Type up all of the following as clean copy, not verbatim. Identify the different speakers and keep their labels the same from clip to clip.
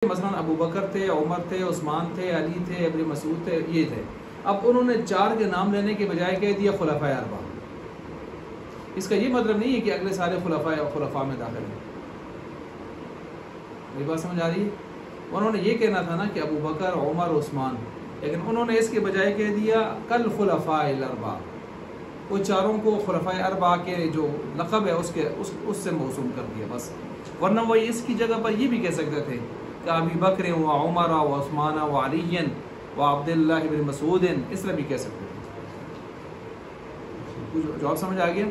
Speaker 1: مثلا ابو بکر تھے، عمر تھے، عثمان تھے، علی تھے، ابن مسعود تھے، یہ تھے. اب انہوں نے 4 کے نام لینے کے بجائے کہہ دیا خلفائے اربعہ. اس کا یہ مطلب نہیں ہے کہ اگلے سارے خلفاء میں داخل ہیں. میری بات سمجھ آ رہی ہے؟ انہوں نے یہ کہنا تھا نا کہ ابو بکر، عمر، عثمان، لیکن انہوں نے اس کے بجائے کہہ دیا کل خلفاء الاربعہ. وہ چاروں کو خلفاء اربعہ کے جو لقب ہے اس سے موسوم کر دیا بس. ورنہ وہ اس کی جگہ پر یہ بھی کہہ سکتے تھے کہ ابی بکر و عمر و عثمان و علی و عبداللہ بن مسعود، اس طرح بھی کہہ سکتے تھے. جواب سمجھ آ گیا؟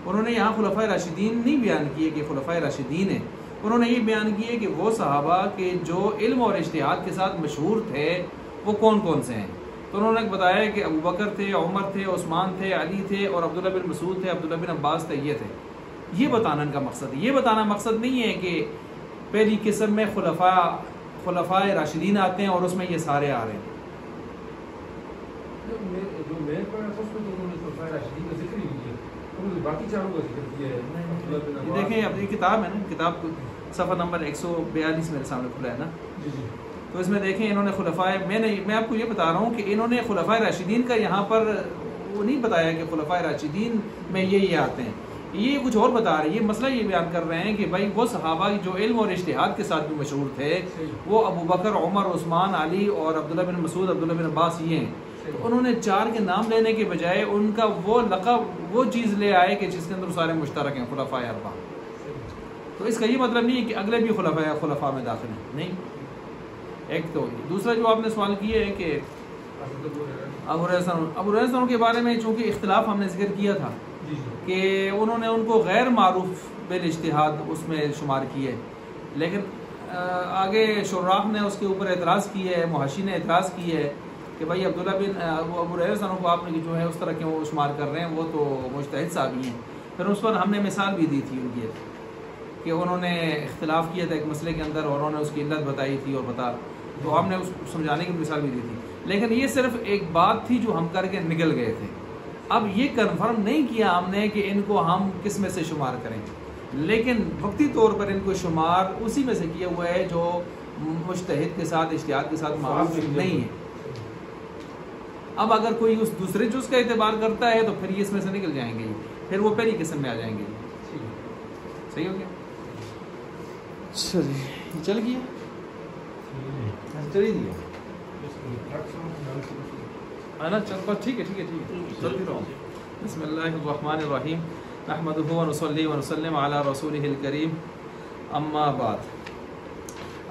Speaker 1: انہوں نے یہاں خلفائے راشدین نہیں بیان کیے کہ خلفائے راشدین ہیں، انہوں نے یہ بیان کیے کہ وہ صحابہ کے جو علم اور اجتہاد کے ساتھ مشہور تھے وہ کون کون سے ہیں. تو انہوں نے بتایا کہ ابو بکر تھے، عمر تھے، عثمان تھے، علی تھے اور عبداللہ بن مسعود تھے، عبداللہ بن عباس تھے، یہ تھے. یہ بتانا ان کا مقصد ہے. یہ بتانا مقصد نہیں ہے کہ پہلی قسم میں خلفاء راشدین آتے ہیں اور اس میں یہ سارے آ رہے ہیں. دیکھیں اب یہ کتاب ہے نا، کتاب صفحہ نمبر 142 میرے سامنے کھلا ہے نا، تو اس میں دیکھیں انہوں نے میں آپ کو یہ بتا رہا ہوں کہ انہوں نے خلفاء راشدین کا یہاں پر وہ نہیں بتایا کہ خلفاء راشدین میں یہ آتے ہیں. یہ کچھ اور بتا رہے ہیں. یہ مسئلہ یہ بیان کر رہے ہیں کہ بھائی وہ صحابہ جو علم اور اجتہاد کے ساتھ بھی مشہور تھے وہ ابو بکر، عمر، عثمان، علی اور عبداللہ بن مسعود، عبداللہ بن عباس یہ ہیں. تو انہوں نے 4 کے نام لینے کے بجائے ان کا وہ لقب، وہ چیز لے آئے کہ جس کے اندر سارے مشترک ہیں، خلفاء اربعہ. تو اس کا یہ مطلب نہیں ہے کہ اگلے بھی خلفاء میں داخل ہیں، نہیں. ایک تو دوسرا جو آپ نے سوال کیا ہے کہ ابو ہریرہ کے بارے میں چونکہ اختلاف ہم نے ذکر کیا تھا کہ انہوں نے ان کو غیر معروف بالاجتہاد اس میں شمار کیا ہے، لیکن آگے شراح نے اس کے اوپر اعتراض کیا ہے، محشی نے اعتراض کیا ہے کہ بھائی عبداللہ بن ابو ہریرہ کو آپ نے جو ہے اس طرح کیوں شمار کر رہے ہیں، وہ تو مجتہد صحابی ہیں. پھر اس پر ہم نے مثال بھی دی تھی ان کی کہ انہوں نے اختلاف کیا تھا ایک مسئلے کے اندر اور انہوں نے اس کی علت بتائی تھی اور تو ہم نے اس کو سمجھانے کی مثال بھی دی تھی. لیکن یہ صرف ایک بات تھی جو ہم کر کے نکل گئے تھے. اب یہ کنفرم نہیں کیا ہم نے کہ ان کو ہم کس میں سے شمار کریں، لیکن وقتی طور پر ان کو شمار اسی میں سے کیا ہوا ہے جو مجتہد کے ساتھ، اجتہاد کے ساتھ معروف نہیں ہے. اب اگر کوئی اس دوسرے جز کا اعتبار کرتا ہے تو پھر یہ اس میں سے نکل جائیں گے، پھر وہ پہلی قسم میں آ جائیں گے. صحیح ہو گیا؟ چل گیا چل دیا ٹھیک ہے چلتی رہو. بسم اللہ الرحمن الرحیم، نحمدہ ونصلی ونسلم علی رسولہ الکریم، اما بعد.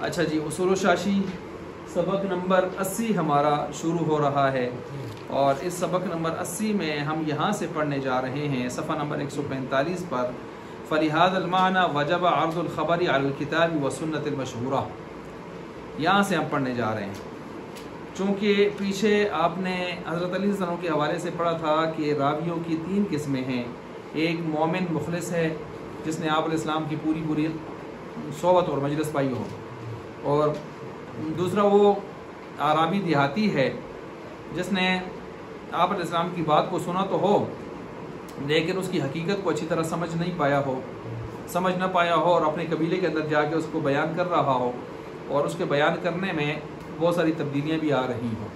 Speaker 1: اچھا جی، اصول و شاشی سبق نمبر 80 ہمارا شروع ہو رہا ہے، اور اس سبق نمبر 80 میں ہم یہاں سے پڑھنے جا رہے ہیں صفحہ نمبر 145 پر فَلِهَذَا الْمَعْنَى وَجَبَ عَرْضُ الْخَبَرِ عَلَى الْكِتَابِ وَالسُنَّةِ الْمَشْهُورَةِ. یہاں سے ہم پڑھنے جا رہے ہیں. چونکہ پیچھے آپ نے حضرت علی رضی اللہ عنہ کے حوالے سے پڑھا تھا کہ راویوں کی 3 قسمیں ہیں. ایک مومن مخلص ہے جس نے آپ علیہ السلام کی پوری صحبت اور مجلس پائی ہو، اور دوسرا وہ عربی دیہاتی ہے جس نے آپ علیہ السلام کی بات کو سنا تو ہو لیکن اس کی حقیقت کو اچھی طرح سمجھ نہ پایا ہو اور اپنے قبیلے کے اندر جا کے اس کو بیان کر رہا ہو، اور اس کے بیان کرنے میں بہت ساری تبدیلیاں بھی آ رہی ہوں.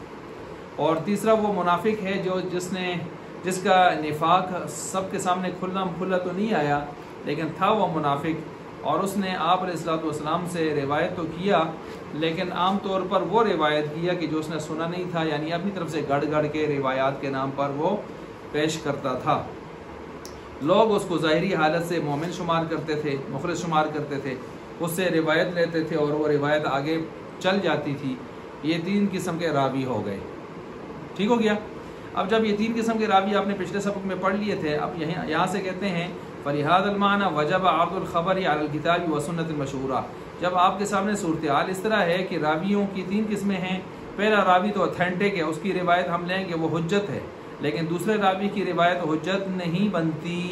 Speaker 1: اور تیسرا وہ منافق ہے جس کا نفاق سب کے سامنے کھلا تو نہیں آیا لیکن تھا وہ منافق، اور اس نے آپ علیہ السلام سے روایت تو کیا لیکن عام طور پر وہ روایت کیا کہ جو اس نے سنا نہیں تھا، یعنی اپنی طرف سے گڑ کے روایات کے نام پر وہ پیش کرتا تھا. لوگ اس کو ظاہری حالت سے مومن شمار کرتے تھے، مخلص شمار کرتے تھے، اس سے روایت لیتے تھے اور وہ روایت آگے چل جاتی تھی. یہ 3 قسم کے راوی ہو گئے. ٹھیک ہو گیا؟ اب جب یہ 3 قسم کے راوی آپ نے پچھلے سبق میں پڑھ لیے تھے، اب یہاں سے کہتے ہیں فَلِهَذَا الْمَعْنَى وَجَبَ عَرْضُ الْخَبَرِ عَلَى الْكِتَابِ وَالسُنَّةِ الْمَشْهُورَةِ. جب آپ کے سامنے صورتحال اس طرح ہے کہ راویوں کی 3 قسمیں ہیں. پہلا راوی تو اتھینٹک ہے، اس کی روایت ہم لیں کہ وہ حجت ہے، لیکن دوسرے راوی کی روایت حجت نہیں بنتی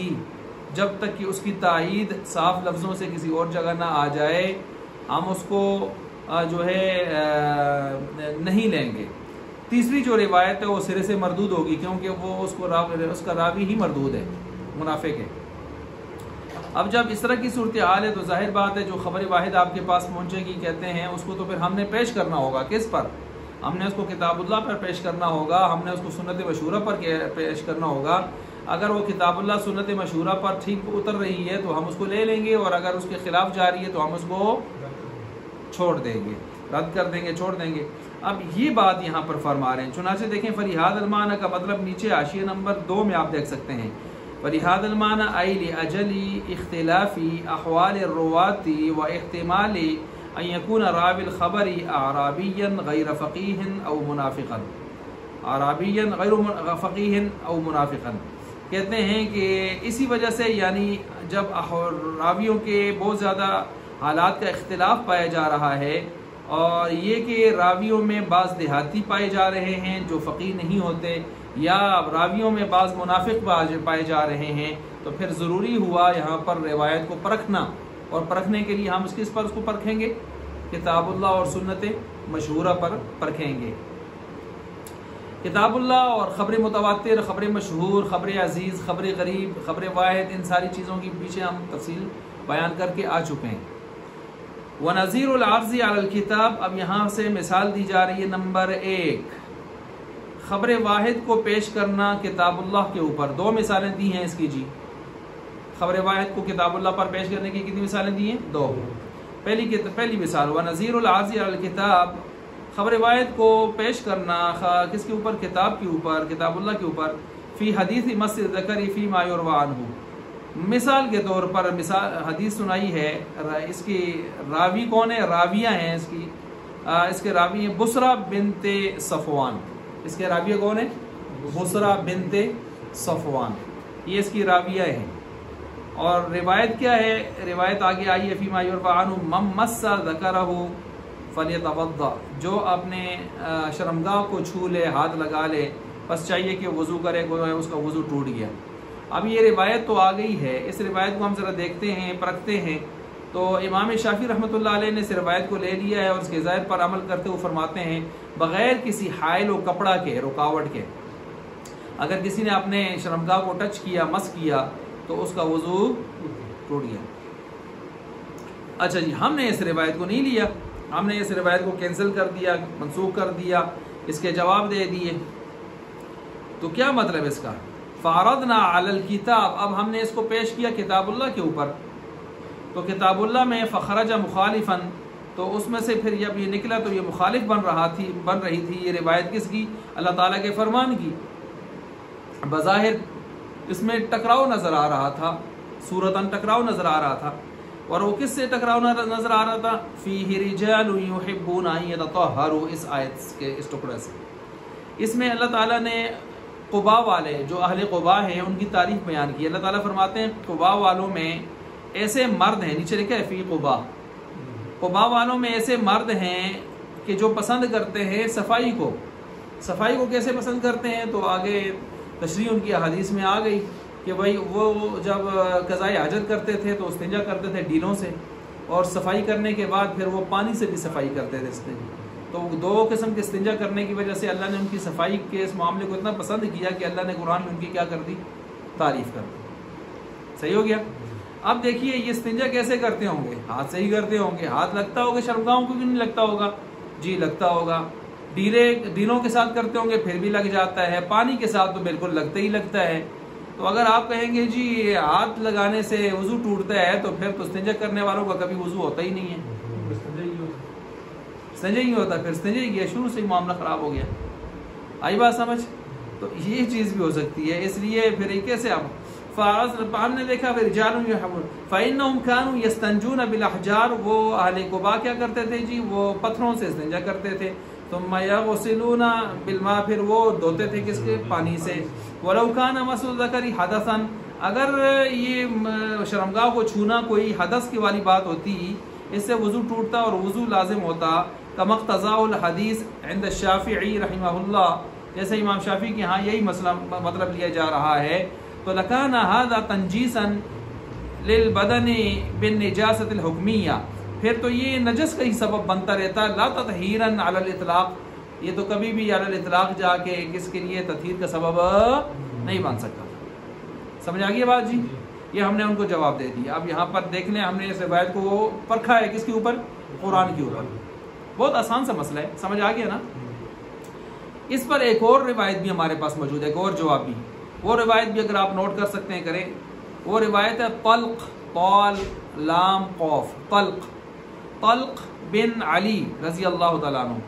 Speaker 1: جب تک کہ اس کی تائید صاف لفظوں سے کسی اور جگہ نہ آ جائے، ہم اس کو جو ہے نہیں لیں گے. تیسری جو روایت ہے وہ سرے سے مردود ہوگی کیونکہ وہ اس کا راوی ہی مردود ہے، منافق ہے. اب جب اس طرح کی صورتحال ہے تو ظاہر بات ہے جو خبر واحد آپ کے پاس پہنچے گی کہتے ہیں اس کو تو پھر ہم نے پیش کرنا ہوگا، کس پر؟ ہم نے اس کو کتاب اللہ پر پیش کرنا ہوگا، ہم نے اس کو سنت مشہورہ پر پیش کرنا ہوگا۔ اگر وہ کتاب اللہ سنت مشہورہ پر ٹھیک اتر رہی ہے تو ہم اس کو لے لیں گے، اور اگر اس کے خلاف جا رہی ہے تو ہم اس کو چھوڑ دیں گے، رد کر دیں گے، چھوڑ دیں گے۔ اب یہ بات یہاں پر فرما رہے ہیں، چنانچہ دیکھیں فَلِهَذَا الْمَعْنَى کا مطلب نیچے حاشیہ نمبر 2 میں آپ دیکھ سکتے ہیں، فَلِهَذَا الْمَعْنَى أَيْ لِأَجَلِ اخْتِلَافِ أَحْوَالِ الرُّوَاةِ وَاحْتِمَالِ أَنْ يَكُونَ رَاوِي الْخَبَرِ أَعْرَابِيًّا غَيْرَ فَقِيهٍ أَوْ مُنَافِقًا، أَعْرَابِيًّا غَيْرَ فَقِيهٍ أَوْ مُنَافِقًا، کہتے ہیں کہ اسی وجہ سے یعنی جب راویوں کے بہت زیادہ حالات کا اختلاف پایا جا رہا ہے، اور یہ کہ راویوں میں بعض دیہاتی پائے جا رہے ہیں جو فقیہ نہیں ہوتے، یا راویوں میں بعض منافق پائے جا رہے ہیں، تو پھر ضروری ہوا یہاں پر روایت کو پرکھنا، اور پرکھنے کے لیے ہم کس پر اس کو پرکھیں گے؟ کتاب اللہ اور سنت مشہورہ پر پرکھیں گے۔ کتاب اللہ اور خبر متواتر، خبر مشہور، خبر عزیز، خبر غریب، خبر واحد، ان ساری چیزوں کی پیچھے ہم تفصیل بیان کر کے آ چکے ہیں۔ وَنَظِيرُ الْعَرْضِ عَلَى الْكِتَابِ، اب یہاں سے مثال دی جا رہی ہے نمبر 1، خبر واحد کو پیش کرنا کتاب اللہ کے اوپر۔ 2 مثالیں دی ہیں اس کی جی، خبر واحد کو کتاب اللہ پر پیش کرنے کی کتنی مثالیں دی ہیں؟ 2۔ پہلی مثال وَنَظِيرُ الْعَرْضِ عَلَى الْكِتَابِ، خبر واحد کو پیش کرنا کس کے اوپر؟ کتاب کے اوپر، کتاب اللہ کے اوپر۔ فی حدیث مس الذکر فی ما یروی عنہ، مثال کے طور پر مثال حدیث سنائی ہے، اس کی راوی کون ہے؟ راویہ ہیں اس کے راوی ہیں بصرہ بنت صفوان، اس کے راویہ کون ہے؟ بصرہ بنت صفوان، یہ اس کی راویہ ہیں۔ اور روایت کیا ہے؟ روایت آگے آئی ہے فیما یروی عنہ من مس ذکرہ فلیتوضا، جو اپنے شرمگاہ کو چھو لے، ہاتھ لگا لے، بس چاہیے کہ وضو کرے، اس کا وضو ٹوٹ گیا۔ اب یہ روایت تو آ گئی ہے، اس روایت کو ہم ذرا دیکھتے ہیں، پرکھتے ہیں، تو امام شافعی رحمۃ اللہ علیہ نے اس روایت کو لے لیا ہے اور اس کے ظاہر پر عمل کرتے ہوئے فرماتے ہیں بغیر کسی حائل و کپڑا کے، رکاوٹ کے، اگر کسی نے اپنے شرمگاہ کو ٹچ کیا، مس کیا، تو اس کا وضو ٹوٹ گیا۔ اچھا جی، ہم نے اس روایت کو نہیں لیا، ہم نے اس روایت کو کینسل کر دیا، منسوخ کر دیا، اس کے جواب دے دیے۔ تو کیا مطلب اس کا؟ فعرضنا علی الکتاب، اب ہم نے اس کو پیش کیا کتاب اللہ کے اوپر، تو کتاب اللہ میں فخرج مخالفا، تو اس میں سے پھر جب یہ نکلا تو یہ مخالف بن رہی تھی یہ روایت کس کی؟ اللہ تعالیٰ کے فرمان کی۔ بظاہر اس میں ٹکراؤ نظر آ رہا تھا، صورتاً ٹکراؤ نظر آ رہا تھا، اور وہ کس سے ٹکراؤ نظر آ رہا تھا؟ فیہ رجال یحبون ان یتطہروا، اس آیت کے اس ٹکڑے سے، اس میں اللہ تعالیٰ نے قباء والے جو اہل قباء ہیں ان کی تعریف بیان کی۔ اللہ تعالیٰ فرماتے ہیں قباء والوں میں ایسے مرد ہیں، نیچے لکھا ہے فی قباء، قباء والوں میں ایسے مرد ہیں کہ جو پسند کرتے ہیں صفائی کو۔ صفائی کو کیسے پسند کرتے ہیں؟ تو آگے تشریح ان کی حدیث میں آ گئی کہ بھائی وہ جب قضائے حاجت کرتے تھے تو استنجا کرتے تھے ڈیلوں سے، اور صفائی کرنے کے بعد پھر وہ پانی سے بھی صفائی کرتے تھے استنجا۔ تو 2 قسم کے استنجا کرنے کی وجہ سے اللہ نے ان کی صفائی کے اس معاملے کو اتنا پسند کیا کہ اللہ نے قرآن میں ان کی کیا کر دی؟ تعریف کر دی۔ صحیح ہو گیا؟ اب دیکھیے یہ استنجا کیسے کرتے ہوں گے؟ ہاتھ سے ہی کرتے ہوں گے۔ ہاتھ لگتا ہوگا شرمگاہوں کو، کیوں نہیں لگتا ہوگا؟ جی لگتا ہوگا۔ ڈیلوں کے ساتھ کرتے ہوں گے پھر بھی لگ جاتا ہے، پانی کے ساتھ تو بالکل لگتا ہی لگتا ہے۔ تو اگر آپ کہیں گے جی ہاتھ لگانے سے وضو ٹوٹتا ہے، تو پھر تو استنجا کرنے والوں کا کبھی وضو ہوتا ہی نہیں ہے، استنجا ہی ہوتا، پھر استنجا ہی کیا، شروع سے ہی معاملہ خراب ہو گیا۔ آئی بات سمجھ؟ تو یہ چیز بھی ہو سکتی ہے، اس لیے پھر یہ کیسے اب ہم نے دیکھا پھر رجال فإنهم كانوا يستنجون بالأحجار، وہ اہل قباء کیا کرتے تھے جی؟ وہ پتھروں سے استنجا کرتے تھے۔ ثم يغسلون بالماء، پھر وہ دھوتے تھے کس کے؟ پانی سے۔ ولو كان مس الذکر حدثا، اگر یہ شرمگاہ کو چھونا کوئی حدث کی والی بات ہوتی، اس سے وضو ٹوٹتا اور وضو لازم ہوتا، كما اقتضاه الحدیث عند الشافعی رحمہ اللہ، جیسے امام شافعی کے ہاں یہی مسئلہ مطلب لیا جا رہا ہے، تو لکان هذا تنجیسا للبدن بالنجاست الحکمیہ، پھر تو یہ نجس کا ہی سبب بنتا رہتا، لا تطہیرا علی الاطلاق، یہ تو کبھی بھی علی الاطلاق جا کے کس کے لیے تطہیر کا سبب نہیں بن سکتا۔ سمجھ آ گئی بات جی؟ یہ ہم نے ان کو جواب دے دیا. اب یہاں پر دیکھ لیں ہم نے اس روایت کو پرکھا ہے کس کے اوپر؟ قرآن کے اوپر. بہت آسان سا مسئلہ ہے, سمجھ آ گیا نا. اس پر ایک اور روایت بھی ہمارے پاس موجود ہے, ایک اور جواب بھی. وہ روایت بھی اگر آپ نوٹ کر سکتے ہیں کریں. وہ روایت ہے طلق, طال لام قوف, طلق بن علی رضی اللہ تعالیٰ عنہ.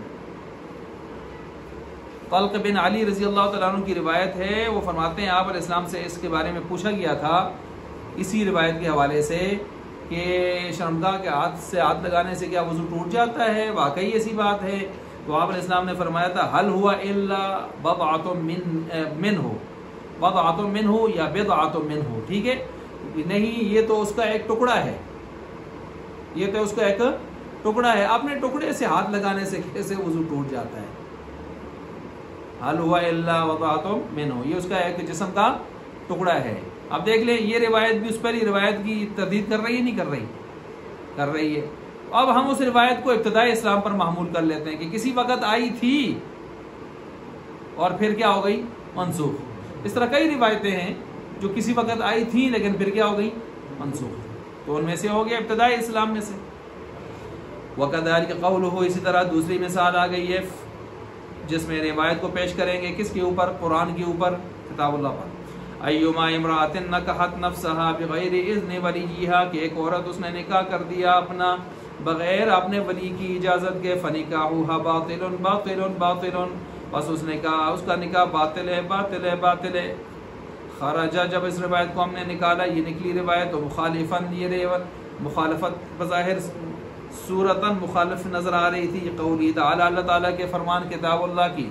Speaker 1: طلق بن علی رضی اللہ تعالیٰ عنہ کی روایت ہے. وہ فرماتے ہیں آپ علیہ السلام سے اس کے بارے میں پوچھا گیا تھا اسی روایت کے حوالے سے کہ شرمگاہ کے ہاتھ سے ہاتھ لگانے سے کیا وضو ٹوٹ جاتا ہے؟ واقعی ایسی بات ہے؟ تو آپ علیہ السلام نے فرمایا تھا حل ہوا الا بضعۃ منہ, بضعۃ منہ یا بضعۃ منہ. ٹھیک ہے, نہیں یہ تو اس کا ایک ٹکڑا ہے, یہ تو اس کا ایک ٹکڑا ہے. اپنے ٹکڑے سے ہاتھ لگانے سے کیسے وضو ٹوٹ جاتا ہے؟ حل ہوا الا بضعۃ منہ, یہ اس کا ایک جسم کا ٹکڑا ہے. اب دیکھ لیں یہ روایت بھی اس پر ہی روایت کی تردید کر رہی ہے, نہیں کر رہی؟ کر رہی ہے. اب ہم اس روایت کو ابتدائی اسلام پر محمول کر لیتے ہیں کہ کسی وقت آئی تھی اور پھر کیا ہو گئی؟ منسوخ. اس طرح کئی روایتیں ہیں جو کسی وقت آئی تھیں لیکن پھر کیا ہو گئی؟ منسوخ. تو ان میں سے ہو گیا ابتدائی اسلام میں سے. وَكَذَلِكَ قَوْلُهُ, اسی طرح دوسری مثال آ گئی ہے جس میں روایت کو پیش کریں گے کس کے اوپر؟ قرآن کے اوپر, کتاب اللہ پر. ایما امرأۃ نکحت نفسها بغیر اذن ولیہا, کہ ایک عورت اس نے نکاح کر دیا اپنا بغیر اپنے ولی کی اجازت کے, فنکاحها باطل باطل باطل, بس اس کا نکاح باطل ہے باطل ہے باطل ہے. خرجہ, جب اس روایت کو ہم نے نکالا, یہ نکلی روایت, تو مخالفاً, یہ مخالفت بظاہر صورتاً مخالف نظر آ رہی تھی قولی تعالی, اللہ تعالیٰ کے فرمان کتاب اللہ کی.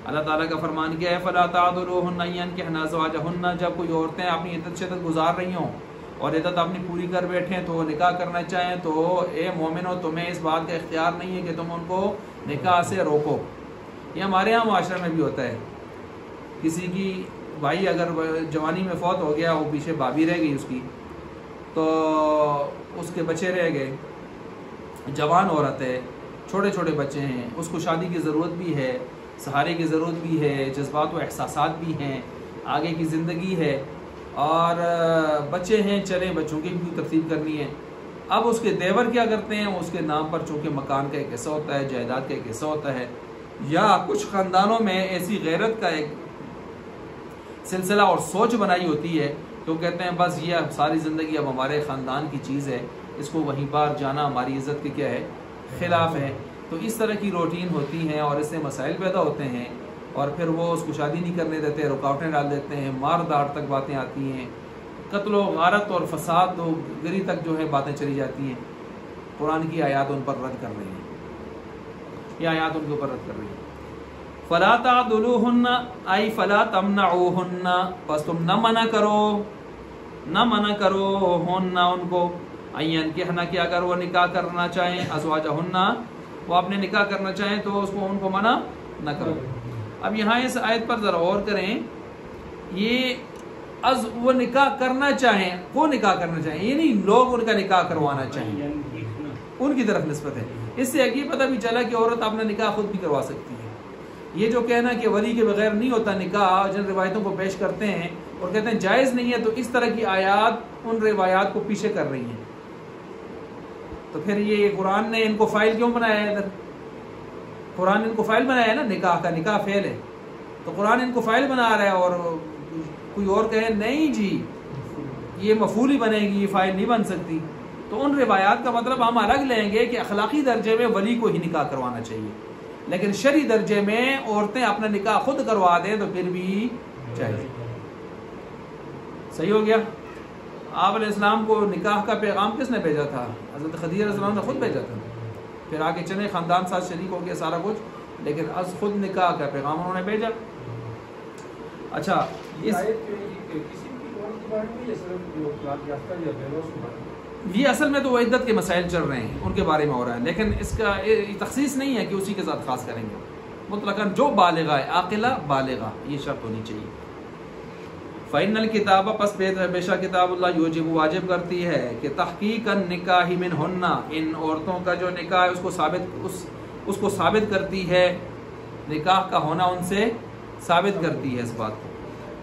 Speaker 1: اللہ تعالیٰ کا فرمان کیا ہے؟ فلا تعذروهن ان ينكحن ازواجهن, جب کوئی عورتیں اپنی عدت شدت گزار رہی ہوں اور عدت اپنی پوری کر بیٹھیں تو نکاح کرنا چاہیں, تو اے مومنو تمہیں اس بات کا اختیار نہیں ہے کہ تم ان کو نکاح سے روکو. یہ ہمارے ہاں معاشرے میں بھی ہوتا ہے. کسی کی بھائی اگر جوانی میں فوت ہو گیا, وہ پیچھے بھابھی رہ گئی اس کی, تو اس کے بچے رہ گئے, جوان عورت ہے, چھوٹے چھوٹے بچے ہیں, اس کو شادی کی ضرورت بھی ہے, سہارے کی ضرورت بھی ہے, جذبات و احساسات بھی ہیں, آگے کی زندگی ہے, اور بچے ہیں, چلیں بچوں کی بھی ترتیب کرنی ہے. اب اس کے دیور کیا کرتے ہیں؟ اس کے نام پر چونکہ مکان کا ایک حصہ ہوتا ہے, جائیداد کا ایک حصہ ہوتا ہے, یا کچھ خاندانوں میں ایسی غیرت کا ایک سلسلہ اور سوچ بنائی ہوتی ہے تو کہتے ہیں بس یہ ساری زندگی اب ہمارے خاندان کی چیز ہے, اس کو وہیں بار جانا ہماری عزت کے کیا ہے؟ خلاف ہے. تو اس طرح کی روٹین ہوتی ہیں اور اس سے مسائل پیدا ہوتے ہیں, اور پھر وہ اس کو شادی نہیں کرنے دیتے, رکاوٹیں ڈال دیتے ہیں, مار داڑ تک باتیں آتی ہیں, قتل و غارت اور فساد و گری تک جو ہے باتیں چلی جاتی ہیں. قرآن کی آیات ان پر رد کر رہی ہیں, یہ آیات ان کے اوپر رد کر رہی ہیں. فلا تعذلوهن ای فلا تمنعوهن, پس تم نہ منع کرو ہن ان کو, این کہنا کہ اگر وہ نکاح کرنا چاہیں, ازواجہن, وہ اپنے نکاح کرنا چاہیں تو اس کو ان کو منع نہ کرو. اب یہاں اس آیت پر ذرا غور کریں, یہ وہ نکاح کرنا چاہیں, وہ نکاح کرنا چاہیں, یہ نہیں لوگ ان کا نکاح کروانا چاہیں, ان کی طرف نسبت ہے. اس سے یقین پتہ بھی چلا کہ عورت اپنا نکاح خود بھی کروا سکتی ہے. یہ جو کہنا کہ ولی کے بغیر نہیں ہوتا نکاح, جن روایتوں کو پیش کرتے ہیں اور کہتے ہیں جائز نہیں ہے, تو اس طرح کی آیات ان روایات کو پیچھے کر رہی ہیں. تو پھر یہ قرآن نے ان کو فائل کیوں بنایا ہے؟ ادھر قرآن ان کو فائل بنایا ہے نا, نکاح کا, نکاح فعل ہے, تو قرآن ان کو فائل بنا رہا ہے, اور کوئی اور کہے نہیں جی یہ مفعول ہی بنے گی, یہ فائل نہیں بن سکتی. تو ان روایات کا مطلب ہم الگ لیں گے کہ اخلاقی درجے میں ولی کو ہی نکاح کروانا چاہیے, لیکن شرعی درجے میں عورتیں اپنا نکاح خود کروا دیں تو پھر بھی چاہیے. صحیح ہو گیا. آپ علیہ السلام کو نکاح کا پیغام کس نے بھیجا تھا؟ حضرت خدیجہ علیہ السلام نے خود بھیجا تھا. پھر آگے چلے خاندان ساتھ شریک ہو گیا سارا کچھ, لیکن از خود نکاح کا پیغام انہوں نے بھیجا. اچھا یہ اصل میں تو وہ عدت کے مسائل چل رہے ہیں, ان کے بارے میں ہو رہا ہے, لیکن اس کا تخصیص نہیں ہے کہ اسی کے ساتھ خاص کریں گے. مطلقاً جو بالغہ ہے, عاقلہ بالغہ, یہ شرط ہونی چاہیے. فَإِنَّ الْكِتَابَ, پس بے شک کتاب اللہ یوجب, واجب کرتی ہے کہ تحقیق النکاح منہن, ان عورتوں کا جو نکاح ہے اس کو ثابت کرتی ہے, نکاح کا ہونا ان سے ثابت کرتی ہے اس بات کو.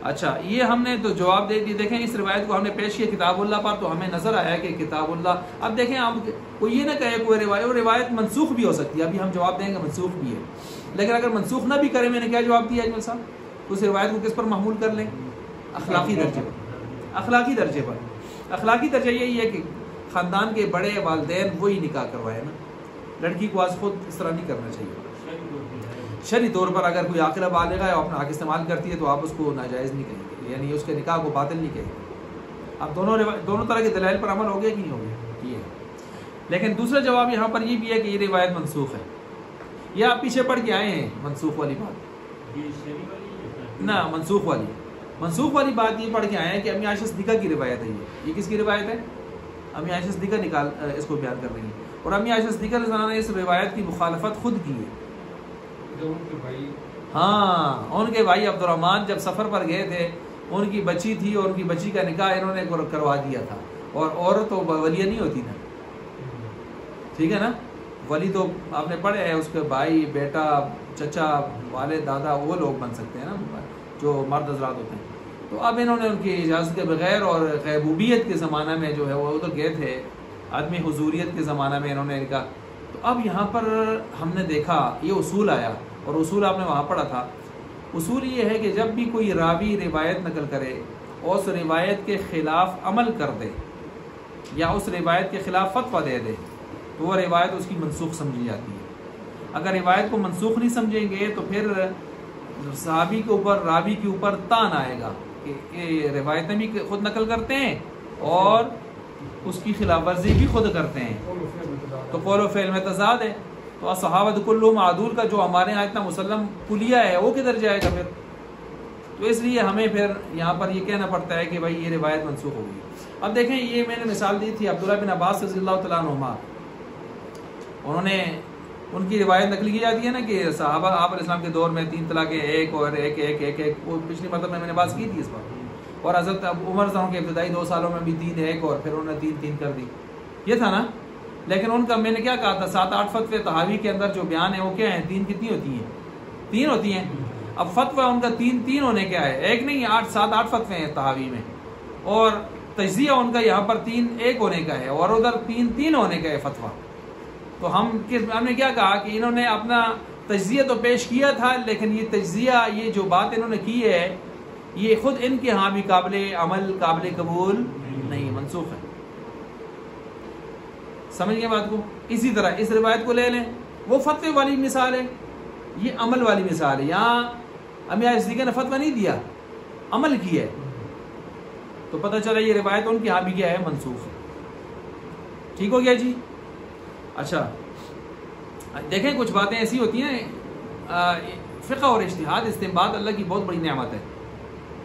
Speaker 1: اچھا یہ ہم نے تو جواب دے دی. دیکھیں اس روایت کو ہم نے پیش کیا کتاب اللہ پر تو ہمیں نظر آیا کہ کتاب اللہ. اب دیکھیں آپ کوئی یہ نہ کہے کوئی روایت منسوخ بھی ہو سکتی ہے. ابھی ہم جواب دیں گے منسوخ بھی ہے, لیکن اگر منسوخ نہ بھی کرے, میں نے کیا جواب دیا اجمل صاحب, اس روایت کو کس پر محمول کر لیں؟ اخلاقی درجے پر. اخلاقی درجے پر. اخلاقی درجہ یہی ہے کہ خاندان کے بڑے والدین وہی نکاح کروائے نا, لڑکی کو آج خود اس طرح نہیں کرنا چاہیے. شرعی طور پر اگر کوئی عاقلہ بالغہ ہے اور اپنا حق استعمال کرتی ہے تو آپ اس کو ناجائز نہیں کہیں گے, یعنی اس کے نکاح کو باطل نہیں کہیں گے. اب دونوں طرح کے دلائل پر عمل ہو گیا کہ نہیں ہو گیا یہ. لیکن دوسرا جواب یہاں پر یہ بھی ہے کہ یہ روایت منسوخ ہے. یہ آپ پیچھے پڑھ کے آئے ہیں منسوخ والی بات نہ, منسوخ والی بات یہ پڑھ کے آئے ہیں کہ امی عائشہ صدیقہ کی روایت ہے. یہ کس کی روایت ہے؟ امی عائشہ صدیقہ اس کو بیان کر رہی ہیں, اور امی عائشہ صدیقہ رضی اللہ عنہا نے اس روایت کی مخالفت خود کی ہے. ہاں, ان کے بھائی عبد الرحمن جب سفر پر گئے تھے, ان کی بچی تھی اور ان کی بچی کا نکاح انہوں نے کروا دیا تھا. اور عورت تو ولیہ نہیں ہوتی نا, ٹھیک ہے نا, ولی تو آپ نے پڑھے ہیں اس کے بھائی, بیٹا, چچا, والد, دادا, وہ لوگ بن سکتے ہیں نا جو مرد حضرات ہوتے ہیں. تو اب انہوں نے ان کی اجازت کے بغیر اور غیبوبیت کے زمانہ میں جو ہے وہ ادھر گئے تھے, عدم حضوریت کے زمانہ میں انہوں نے کہا. تو اب یہاں پر ہم نے دیکھا یہ اصول آیا, اور اصول آپ نے وہاں پڑھا تھا. اصول یہ ہے کہ جب بھی کوئی راوی روایت نقل کرے اور اس روایت کے خلاف عمل کر دے یا اس روایت کے خلاف فتویٰ دے دے تو وہ روایت اس کی منسوخ سمجھی جاتی ہے. اگر روایت کو منسوخ نہیں سمجھیں گے تو پھر صحابی کے اوپر, راوی کے اوپر تان آئے گا کہ روایتیں بھی خود نقل کرتے ہیں اور اس کی خلاف ورزی بھی خود کرتے ہیں, تو قول و فعل میں تضاد ہے. تو صحابہ کلہم عدول کا جو ہمارے یہاں اتنا مسلم کلیہ ہے وہ کدھر جائے گا پھر؟ تو اس لیے ہمیں پھر یہاں پر یہ کہنا پڑتا ہے کہ بھائی یہ روایت منسوخ ہو گئی. اب دیکھیں یہ میں نے مثال دی تھی عبداللہ بن عباس رضی اللہ تعالیٰ عنہما, انہوں نے ان کی روایت نقل کی جاتی ہے نا کہ صحابہ آپ علیہ السلام کے دور میں 3 طلاقیں ایک اور ایک ایک ایک ایک, وہ پچھلی مرتبہ میں نے بات کی تھی اس پر. اور حضرت عمر رضی اللہ عنہ کے ابتدائی 2 سالوں میں بھی 3 ایک اور پھر انہوں نے 3 کر دی, یہ تھا نا. لیکن ان کا میں نے کیا کہا تھا 7-8 فتوے تحاوی کے اندر جو بیان ہے وہ کیا ہیں؟ 3 کتنی ہوتی ہیں؟ 3 ہوتی ہیں. اب فتویٰ ان کا 3 ہونے کیا ہے, ایک نہیں 7-8 فتوے ہیں تحاوی میں, اور تجزیہ ان کا یہاں پر 3 ایک ہونے کا ہے اور ادھر 3 ہونے کا ہے فتویٰ. تو ہم نے کیا کہا کہ انہوں نے اپنا تجزیہ تو پیش کیا تھا, لیکن یہ تجزیہ یہ جو بات انہوں نے کی ہے یہ خود ان کے ہاں بھی قابل عمل قابل قبول نہیں, منسوخ ہے. سمجھ گئے بات کو؟ اسی طرح اس روایت کو لے لیں, وہ فتوے والی مثال ہے, یہ عمل والی مثال ہے. یہاں امی عائشہ صدیقہ نے فتویٰ نہیں دیا, عمل کیا ہے, تو پتہ چلا یہ روایت ان کی ہاں بھی کیا ہے؟ منسوخ ہے. ٹھیک ہو گیا جی. اچھا دیکھیں کچھ باتیں ایسی ہوتی ہیں, فقہ اور اجتہاد استنباط اللہ کی بہت بڑی نعمت ہے.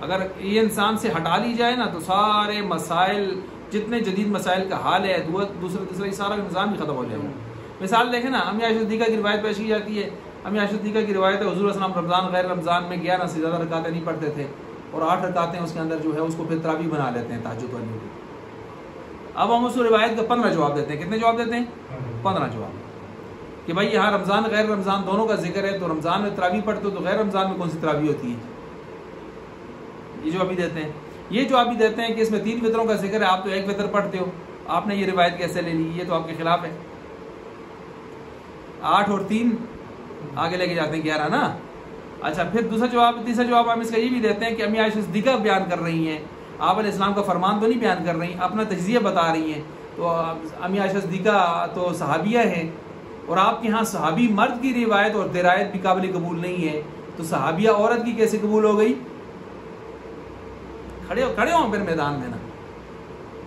Speaker 1: اگر یہ انسان سے ہٹا لی جائے نا تو سارے مسائل, جتنے جدید مسائل کا حال ہے, دوسرا تیسرا یہ سارا نظام بھی ختم ہو جائے گا. مثال دیکھیں نا, امی عائشہ صدیقہ کی روایت پیش کی جاتی ہے. امی عائشہ صدیقہ کی روایت ہے حضور صلی اللہ علیہ وسلم رمضان غیر رمضان میں 11 سے زیادہ رکعتیں نہیں پڑھتے تھے, اور 8 رکعتیں اس کے اندر جو ہے اس کو پھر تراویح بنا لیتے ہیں تہجد والی. اب ہم اس روایت کا 15 جواب دیتے ہیں. کتنے جواب دیتے ہیں؟ 15 جواب. کہ بھائی یہاں رمضان غیر رمضان دونوں کا ذکر ہے, تو رمضان میں تراویح پڑھتے ہو تو غیر رمضان میں کون سی تراویح ہوتی ہے؟ یہ جو ابھی دیتے ہیں. یہ جو ابھی دیتے ہیں کہ اس میں 3 وطروں کا ذکر ہے, آپ تو 1 وطر پڑھتے ہو, آپ نے یہ روایت کیسے لے لی؟ یہ تو آپ کے خلاف ہے. 8 اور 3 آگے لے کے جاتے ہیں 11 نا. اچھا پھر تیسرا جواب ہم اس کا یہ بھی دیتے ہیں کہ امی عائشہ صدیقہ بیان کر رہی ہیں, آپ علیہ السلام کا فرمان تو نہیں بیان کر رہی, اپنا تجزیہ بتا رہی ہیں. تو امی عائشہ صدیقہ تو صحابیہ ہیں, اور آپ کے ہاں صحابی مرد کی روایت اور درایت بھی قابل قبول نہیں ہے, تو صحابیہ عورت کی کیسے قبول ہو گئی؟ کھڑے ہوں پھر میدان میں نا.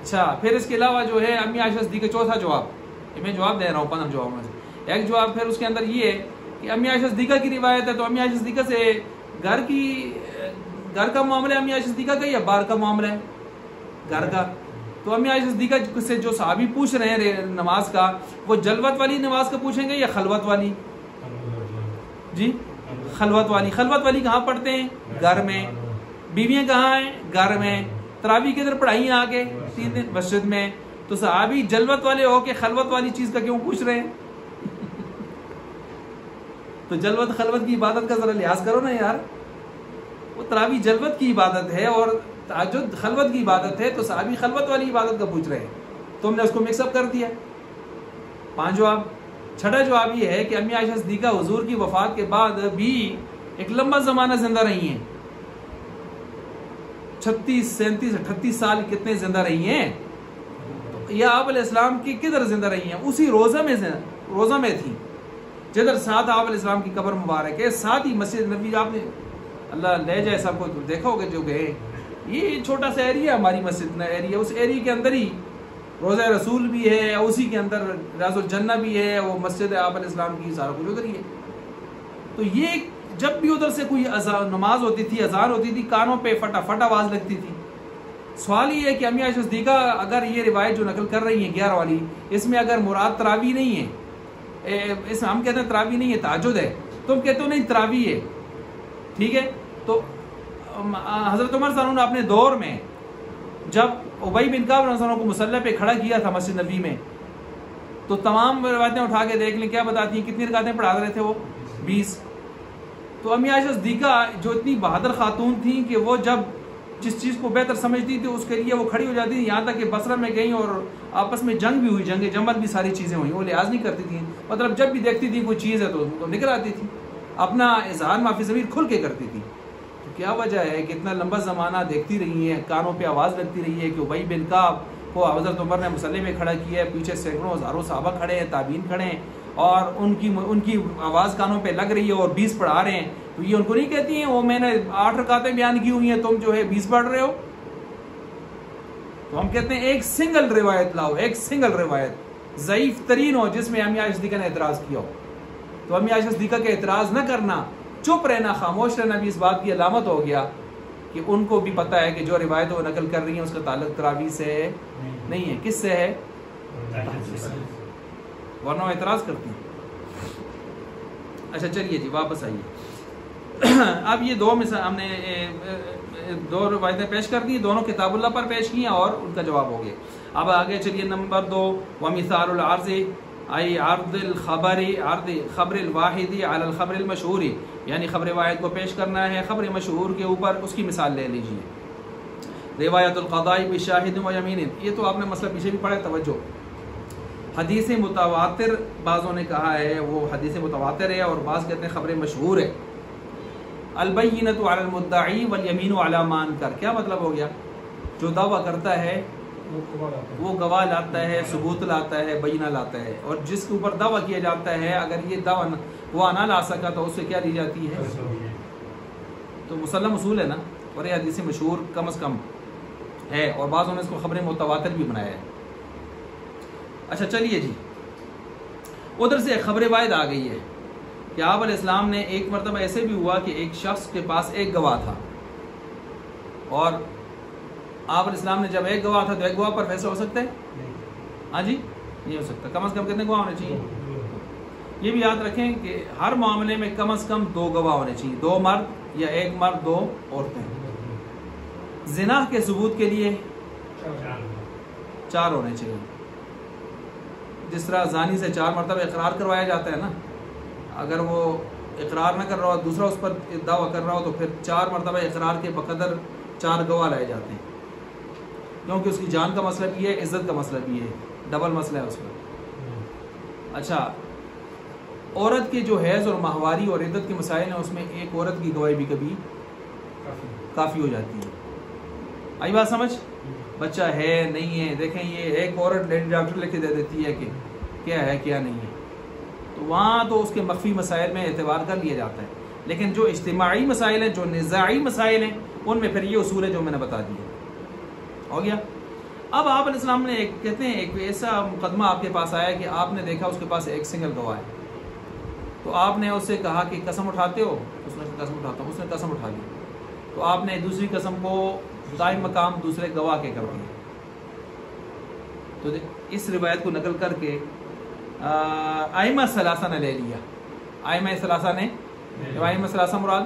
Speaker 1: اچھا پھر اس کے علاوہ جو ہے امی عائشہ صدیقہ, چوتھا جواب, میں جواب دے رہا ہوں 15 جوابوں میں سے ایک جواب پھر اس کے اندر یہ ہے کہ امی عائشہ صدیقہ کی روایت ہے, تو امی عائشہ صدیقہ سے گھر کا معاملہ ہے امی عائشہ صدیقہ کا یا باہر کا معاملہ ہے؟ گھر کا. تو امی عائشہ صدیقہ سے جو صحابی پوچھ رہے ہیں نماز کا, وہ جلوت والی نماز کا پوچھیں گے یا خلوت والی؟ جی خلوت والی. خلوت والی کہاں پڑھتے ہیں؟ گھر میں. بیویاں کہاں ہیں؟ گھر میں. تراویح کے ادھر پڑھائی آ کے 3 دن مسجد میں, تو صحابی جلوت والے ہو کے خلوت والی چیز کا کیوں پوچھ رہے ہیں؟ تو جلوت خلوت کی عبادت کا ذرا لحاظ کرو نا یار. وہ تراویح جلوت کی عبادت ہے اور تہجد خلوت کی عبادت ہے، تو صحابی خلوت والی عبادت کا پوچھ رہے ہیں، تم نے اس کو مکس اپ کر دیا۔ 5 جواب۔ چھٹا جواب یہ ہے کہ امی عائشہ صدیقہ حضور کی وفات کے بعد بھی ایک لمبا زمانہ زندہ رہی ہیں، 36 37 38 سال کتنے زندہ رہی ہیں، یا آپ علیہ السلام کی کدھر زندہ رہی ہیں؟ اسی روزہ میں تھی جدھر ساتھ آپ علیہ السلام کی قبر مبارک ہے، ساتھ ہی مسجد نبی، آپ نے اللہ لے جائے سب کو دیکھا ہوگا جو گئے، یہ چھوٹا سا ایریا ہماری مسجد ایریا، اس ایریا کے اندر ہی روزہ رسول بھی ہے، اسی کے اندر ریاض الجنہ بھی ہے، وہ مسجد آپ علیہ السلام کی، سارا کچھ ادھر ہی ہے۔ تو یہ جب بھی ادھر سے کوئی نماز ہوتی تھی، اذان ہوتی تھی، کانوں پہ فٹافٹ آواز لگتی تھی۔ سوال یہ ہے کہ امی عائشہ صدیقہ اگر یہ روایت جو نقل کر رہی ہیں 11 والی، اس میں اگر مراد تراویح نہیں ہے، اس ہم کہتے ہیں تراویح نہیں ہے، تہجد ہے، تم کہتے ہو نہیں تراویح ہے، ٹھیک ہے؟ تو حضرت عمر صلی اللہ علیہ وسلم نے اپنے دور میں جب ابی بن کعب رضی اللہ عنہ کو مصلی پہ کھڑا کیا تھا مسجد نبی میں، تو تمام روایتیں اٹھا کے دیکھ لیں، کیا بتاتی ہیں کتنی رکعتیں پڑھا رہے تھے وہ؟ 20۔ تو امی عائشہ صدیقہ جو اتنی بہادر خاتون تھیں کہ وہ جب جس چیز کو بہتر سمجھتی تھی اس کے لیے وہ کھڑی ہو جاتی تھی، یہاں تک کہ بصرہ میں گئیں اور آپس میں جنگ بھی ہوئی، جنگ جمل بھی ساری چیزیں ہوئیں، وہ لحاظ نہیں کرتی تھیں، مطلب جب بھی دیکھتی تھی کوئی چیز ہے تو نکل آتی تھی، اپنا اظہار معافی ضمیر کھل کے کرتی تھی۔ تو کیا وجہ ہے کہ اتنا لمبا زمانہ دیکھتی رہی ہیں، کانوں پہ آواز لگتی رہی ہے کہ ابی بن کعب کو حضرت عمر نے مصلی میں کھڑا کیا ہے، پیچھے سینکڑوں ہزاروں صحابہ کھڑے ہیں، تابعین کھڑے ہیں، اور ان کی آواز کانوں پہ لگ رہی ہے اور 20 پڑھا رہے ہیں، تو یہ ان کو نہیں کہتی ہیں وہ میں نے 8 رکعتیں بیان کی ہوئی ہیں، تم جو ہے 20 پڑھ رہے ہو؟ تو ہم کہتے ہیں ایک سنگل روایت لاؤ، ایک سنگل روایت ضعیف ترین ہو جس میں امی عائشہ صدیقہ نے اعتراض کیا ہو، تو امی عائشہ صدیقہ کے اعتراض نہ کرنا، چپ رہنا، خاموش رہنا بھی اس بات کی علامت ہو گیا کہ ان کو بھی پتہ ہے کہ جو روایت وہ نقل کر رہی ہیں اس کا تعلق تراویح سے نہیں ہے، کس سے ہے؟ ورنہ وہ اعتراض کرتی ہیں۔ اچھا چلیے جی واپس آئیے، اب یہ ہم نے 2 روایتیں پیش کر دی، دونوں کتاب اللہ پر پیش کی ہیں اور ان کا جواب ہو گیا۔ اب آگے چلیے نمبر 2، ومثال العرض ای عرض الخبر الواحد علی الخبر المشہور، یعنی خبر واحد کو پیش کرنا ہے خبر مشہور کے اوپر، اس کی مثال لے لیجیے۔ روایت القضاء بشاہد و یمین، یہ تو آپ نے مسئلہ پیچھے بھی پڑھا، توجہ، حدیث متواتر بعضوں نے کہا ہے وہ حدیث متواتر ہے اور بعض کہتے ہیں خبر مشہور ہے۔ البینۃ علی المدعی والیمین علی ما انکر، کیا مطلب ہو گیا؟ جو دعویٰ کرتا ہے وہ گواہ لاتا ہے، ثبوت لاتا ہے، بینہ لاتا ہے، اور جس کے اوپر دعویٰ کیا جاتا ہے اگر یہ دعویٰ گواہ نہ لا سکا تو اس سے کیا لی جاتی ہے؟ تو مسلم اصول ہے نا، اور یہ حدیث مشہور کم از کم ہے، اور بعضوں نے اس کو خبر متواتر بھی بنایا ہے۔ اچھا چلیے جی، ادھر سے ایک خبر واحد آ گئی ہے کہ آپ علیہ السلام نے ایک مرتبہ ایسے بھی ہوا کہ ایک شخص کے پاس ایک گواہ تھا، اور آپ علیہ السلام نے جب ایک گواہ تھا تو ایک گواہ پر فیصلہ ہو سکتا ہے؟ ہاں جی نہیں ہو سکتا، کم از کم کتنے گواہ ہونے چاہیے؟ یہ بھی یاد رکھیں کہ ہر معاملے میں کم از کم 2 گواہ ہونے چاہیے، 2 مرد یا 1 مرد 2 عورتیں۔ زنا کے ثبوت کے لیے 4 ہونے چاہیے، جس طرح زانی سے 4 مرتبہ اقرار کروایا جاتا ہے نا، اگر وہ اقرار نہ کر رہا ہو دوسرا اس پر دعویٰ کر رہا ہو تو پھر 4 مرتبہ اقرار کے بقدر 4 گواہ لائے جاتے ہیں، کیونکہ اس کی جان کا مسئلہ بھی ہے، عزت کا مسئلہ بھی ہے، ڈبل مسئلہ ہے اس پر۔ اچھا، عورت کے جو حیض اور ماہواری اور عدت کے مسائل ہیں اس میں ایک عورت کی گواہی بھی کبھی کافی ہو جاتی ہے۔ آئی بات سمجھ؟ بچہ ہے نہیں ہے، دیکھیں یہ ایک عورت لیڈی ڈاکٹر لکھ کے دے دیتی ہے کہ کیا ہے کیا نہیں ہے، تو وہاں تو اس کے مخفی مسائل میں اعتبار کر لیا جاتا ہے، لیکن جو اجتماعی مسائل ہیں، جو نزاعی مسائل ہیں، ان میں پھر یہ اصول ہے جو میں نے بتا دیا۔ ہو گیا؟ اب آپ علیہ السلام نے کہتے ہیں ایک ایسا مقدمہ آپ کے پاس آیا کہ آپ نے دیکھا اس کے پاس ایک سنگل گواہ ہے، تو آپ نے اس سے کہا کہ قسم اٹھاتے ہو؟ اس نے قسم اٹھاتا ہوں، اس نے قسم اٹھا لی، تو آپ نے دوسری قسم کو قائم مقام دوسرے گواہ کے کر دیا۔ تو اس روایت کو نقل کر کے ائمہ ثلاثہ نے لے لیا، ائمہ ثلاثہ نے، ائمہ ثلاثہ مراد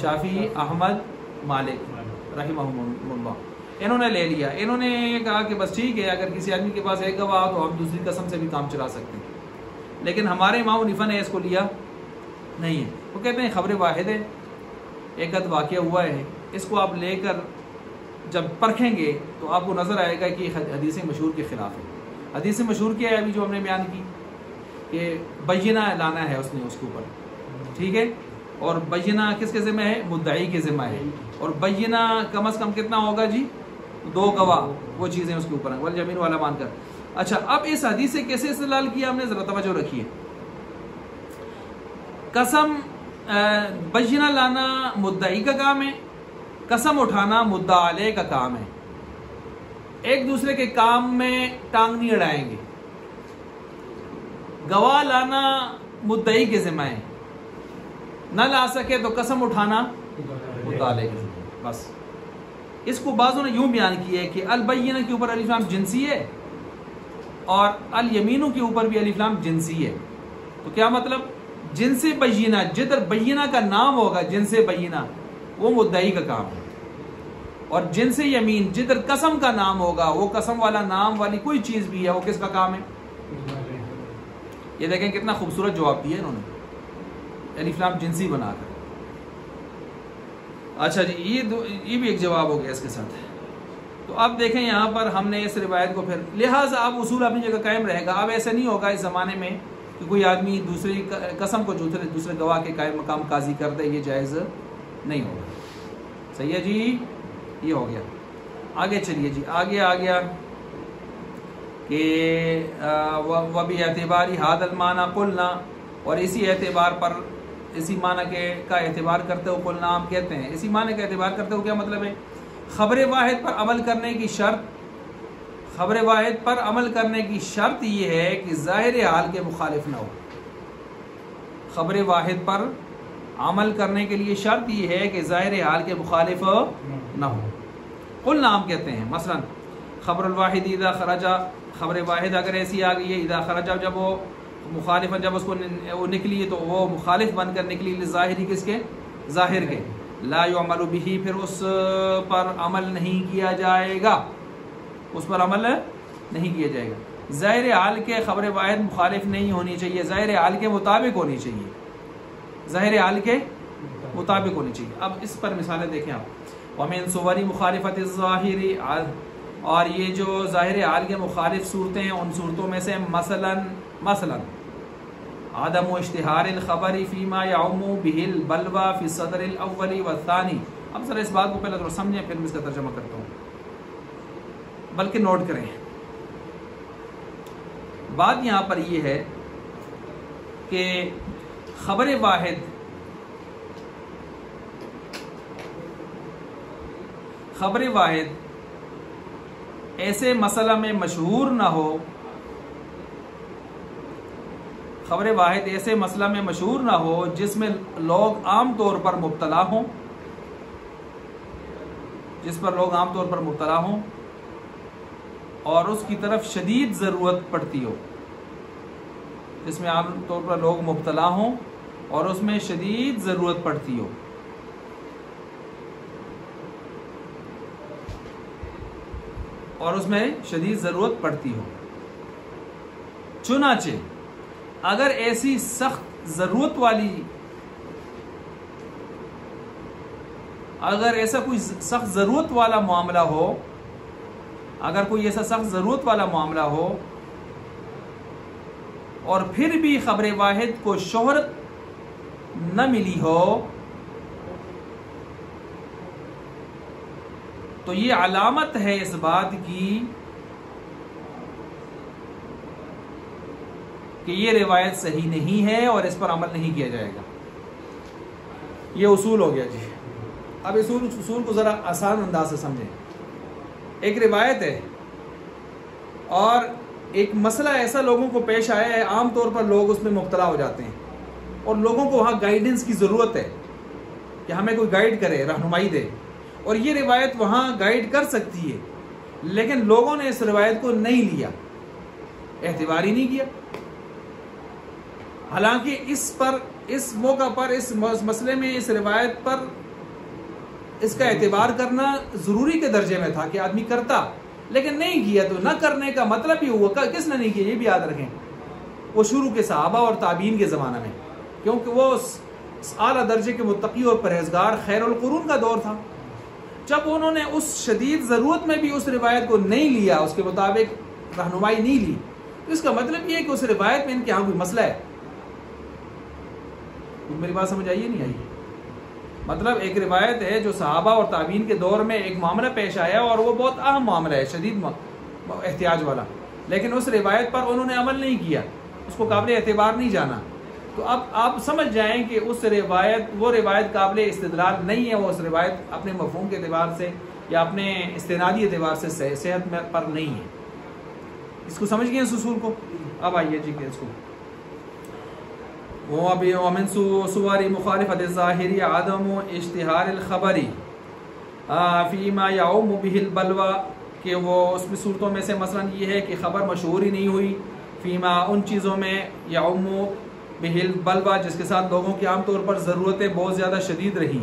Speaker 1: شافعی، احمد، مالک رحمہم اللہ، انہوں نے لے لیا، انہوں نے کہا کہ بس ٹھیک ہے اگر کسی آدمی کے پاس ایک گواہ تو ہم دوسری قسم سے بھی کام چلا سکتے ہیں، لیکن ہمارے امام حنیفہ نے اس کو لیا نہیں ہے، وہ کہتے ہیں خبر واحد ہے، ایک آدھ واقعہ ہوا ہے، اس کو آپ لے کر جب پرکھیں گے تو آپ کو نظر آئے گا کہ حدیث مشہور کے خلاف ہے۔ حدیث مشہور کیا ہے ابھی جو ہم نے بیان کی کہ بینہ لانا ہے اس نے اس کے اوپر، ٹھیک ہے، اور بینہ کس کے ذمہ ہے؟ مدعی کے ذمہ ہے، اور بینہ کم از کم کتنا ہوگا جی؟ 2 گواہ، وہ چیزیں اس کے اوپر ہیں، والجمین والا مان کر۔ اچھا، اب اس حدیث سے کیسے استدلال کیا ہم نے؟ ذرا توجہ رکھیے۔ قسم بینہ لانا مدعی کا کام ہے، قسم اٹھانا مدعا علیہ کا کام ہے، ایک دوسرے کے کام میں ٹانگ نہیں اڑائیں گے۔ گواہ لانا مدعی کے ذمہ ہے، نہ لا سکے تو قسم اٹھانا مدعا علیہ کے ذمہ ہے، بس۔ اس کو بعضوں نے یوں بیان کیا ہے کہ البینہ کے اوپر الف لام جنسی ہے اور الیمینوں کے اوپر بھی الف لام جنسی ہے۔ تو کیا مطلب؟ جنس بینہ، جدھر بینہ کا نام ہوگا جنس بینہ، وہ مدعی کا کام ہے، اور جنس یمین جدھر قسم کا نام ہوگا، وہ قسم والا نام والی کوئی چیز بھی ہے، وہ کس کا کام ہے؟ یہ دیکھیں کتنا خوبصورت جواب دیا انہوں نے، الف لام جنسی بنا کر۔ اچھا جی، یہ بھی ایک جواب ہو گیا اس کے ساتھ۔ تو اب دیکھیں یہاں پر ہم نے اس روایت کو پھر لہٰذا اب اصول اپنی جگہ قائم رہے گا۔ اب ایسا نہیں ہوگا اس زمانے میں کہ کوئی آدمی دوسری قسم کو دوسرے گواہ کے قائم مقام قاضی کر دے، یہ جائز نہیں ہوگا۔ صحیح ہے جی، یہ ہو گیا۔ آگے چلیے جی، آگے آ گیا کہ وَبِي اعتباری هَذَا الْمَعْنَى قُلْنَا، اور اسی اعتبار پر، اسی معنی کا اعتبار کرتے ہو قلنا ہم کہتے ہیں، اسی معنی کا اعتبار کرتے ہو کیا مطلب ہے؟ خبر واحد پر عمل کرنے کی شرط، خبر واحد پر عمل کرنے کی شرط یہ ہے کہ ظاہر حال کے مخالف نہ ہو۔ خبر واحد پر عمل کرنے کے لیے شرط یہ ہے کہ ظاہر حال کے مخالف نہ ہو۔ قلنا ہم کہتے ہیں مثلا خبر الواحد اذا خرج، خبر واحد اگر ایسی آ گئی ہے، اذا خرج جب وہ مخالف، جب اس کو وہ نکلی تو وہ مخالف بن کر نکلی، ظاہری کس کے؟ ظاہر کے، لا يعمل به، پھر اس پر عمل نہیں کیا جائے گا، اس پر عمل نہیں کیا جائے گا۔ ظاہر حال کے خبر واحد مخالف نہیں ہونی چاہیے، ظاہر حال کے مطابق ہونی چاہیے، ظاہر حال کے مطابق ہونی چاہیے۔ اب اس پر مثالیں دیکھیں آپ، وَمِن صُوَرِ مُخَالِفَةِ الظَّاهِرِ، اور یہ جو ظاہر حال کے مخالف صورتیں ہیں ان صورتوں میں سے مثلا عدم اشتہار الخبر فیما یعم به البلوى فی الصدر الاول والثانی۔ اب ذرا اس بات کو پہلے تھوڑا سمجھیں پھر میں اس کا ترجمہ کرتا ہوں، بلکہ نوٹ کریں۔ بات یہاں پر یہ ہے کہ خبر واحد، خبر واحد ایسے مسئلہ میں مشہور نہ ہو، خبر واحد ایسے مسئلہ میں مشہور نہ ہو جس میں لوگ عام طور پر مبتلا ہوں، جس پر لوگ عام طور پر مبتلا ہوں اور اس کی طرف شدید ضرورت پڑتی ہو، جس میں عام طور پر لوگ مبتلا ہوں اور اس میں شدید ضرورت پڑتی ہو۔ اور اس میں شدید ضرورت پڑتی ہو۔ چنانچہ اگر ایسی سخت ضرورت والی، اگر ایسا کوئی سخت ضرورت والا معاملہ ہو، اگر کوئی ایسا سخت ضرورت والا معاملہ ہو اور پھر بھی خبر واحد کو شہرت نہ ملی ہو، تو یہ علامت ہے اس بات کی کہ یہ روایت صحیح نہیں ہے اور اس پر عمل نہیں کیا جائے گا۔ یہ اصول ہو گیا جی۔ اب اصول کو ذرا آسان انداز سے سمجھیں۔ ایک روایت ہے اور ایک مسئلہ ایسا لوگوں کو پیش آیا ہے، عام طور پر لوگ اس میں مبتلا ہو جاتے ہیں اور لوگوں کو وہاں گائیڈنس کی ضرورت ہے کہ ہمیں کوئی گائیڈ کرے، رہنمائی دے، اور یہ روایت وہاں گائیڈ کر سکتی ہے، لیکن لوگوں نے اس روایت کو نہیں لیا، اعتبار ہی نہیں کیا۔ حالانکہ اس موقع پر، اس مسئلے میں اس روایت پر اس کا اعتبار کرنا ضروری کے درجے میں تھا کہ آدمی کرتا، لیکن نہیں کیا۔ تو نہ کرنے کا مطلب یہ ہوا، کس نے نہیں کیا یہ بھی یاد رکھیں، وہ شروع کے صحابہ اور تابعین کے زمانہ میں، کیونکہ وہ اعلیٰ درجے کے متقی اور پرہیزگار خیر القرون کا دور تھا. جب انہوں نے اس شدید ضرورت میں بھی اس روایت کو نہیں لیا، اس کے مطابق رہنمائی نہیں لی، تو اس کا مطلب یہ ہے کہ اس روایت میں ان کے ہاں کوئی مسئلہ ہے. میری بات سمجھ آئیے نہیں آئی؟ مطلب ایک روایت ہے جو صحابہ اور تابعین کے دور میں ایک معاملہ پیش آیا اور وہ بہت اہم معاملہ ہے، شدید احتیاج والا، لیکن اس روایت پر انہوں نے عمل نہیں کیا، اس کو قابل اعتبار نہیں جانا. تو اب آپ سمجھ جائیں کہ وہ روایت قابل استدلال نہیں ہے، وہ اس روایت اپنے مفہوم کے اعتبار سے یا اپنے استنادی اعتبار سے صحت میں پر نہیں ہے. اس کو سمجھ گئے اس اصول کو؟ اب آئیے جی کہ اس کو ومن صور مخالفت الظاہری عدم اشتہار الخبر فیما یعم به البلوى، کہ وہ اس میں صورتوں میں سے مثلا یہ ہے کہ خبر مشہور ہی نہیں ہوئی، فیما ان چیزوں میں، یعم به البلوى جس کے ساتھ لوگوں کی عام طور پر ضرورتیں بہت زیادہ شدید رہی،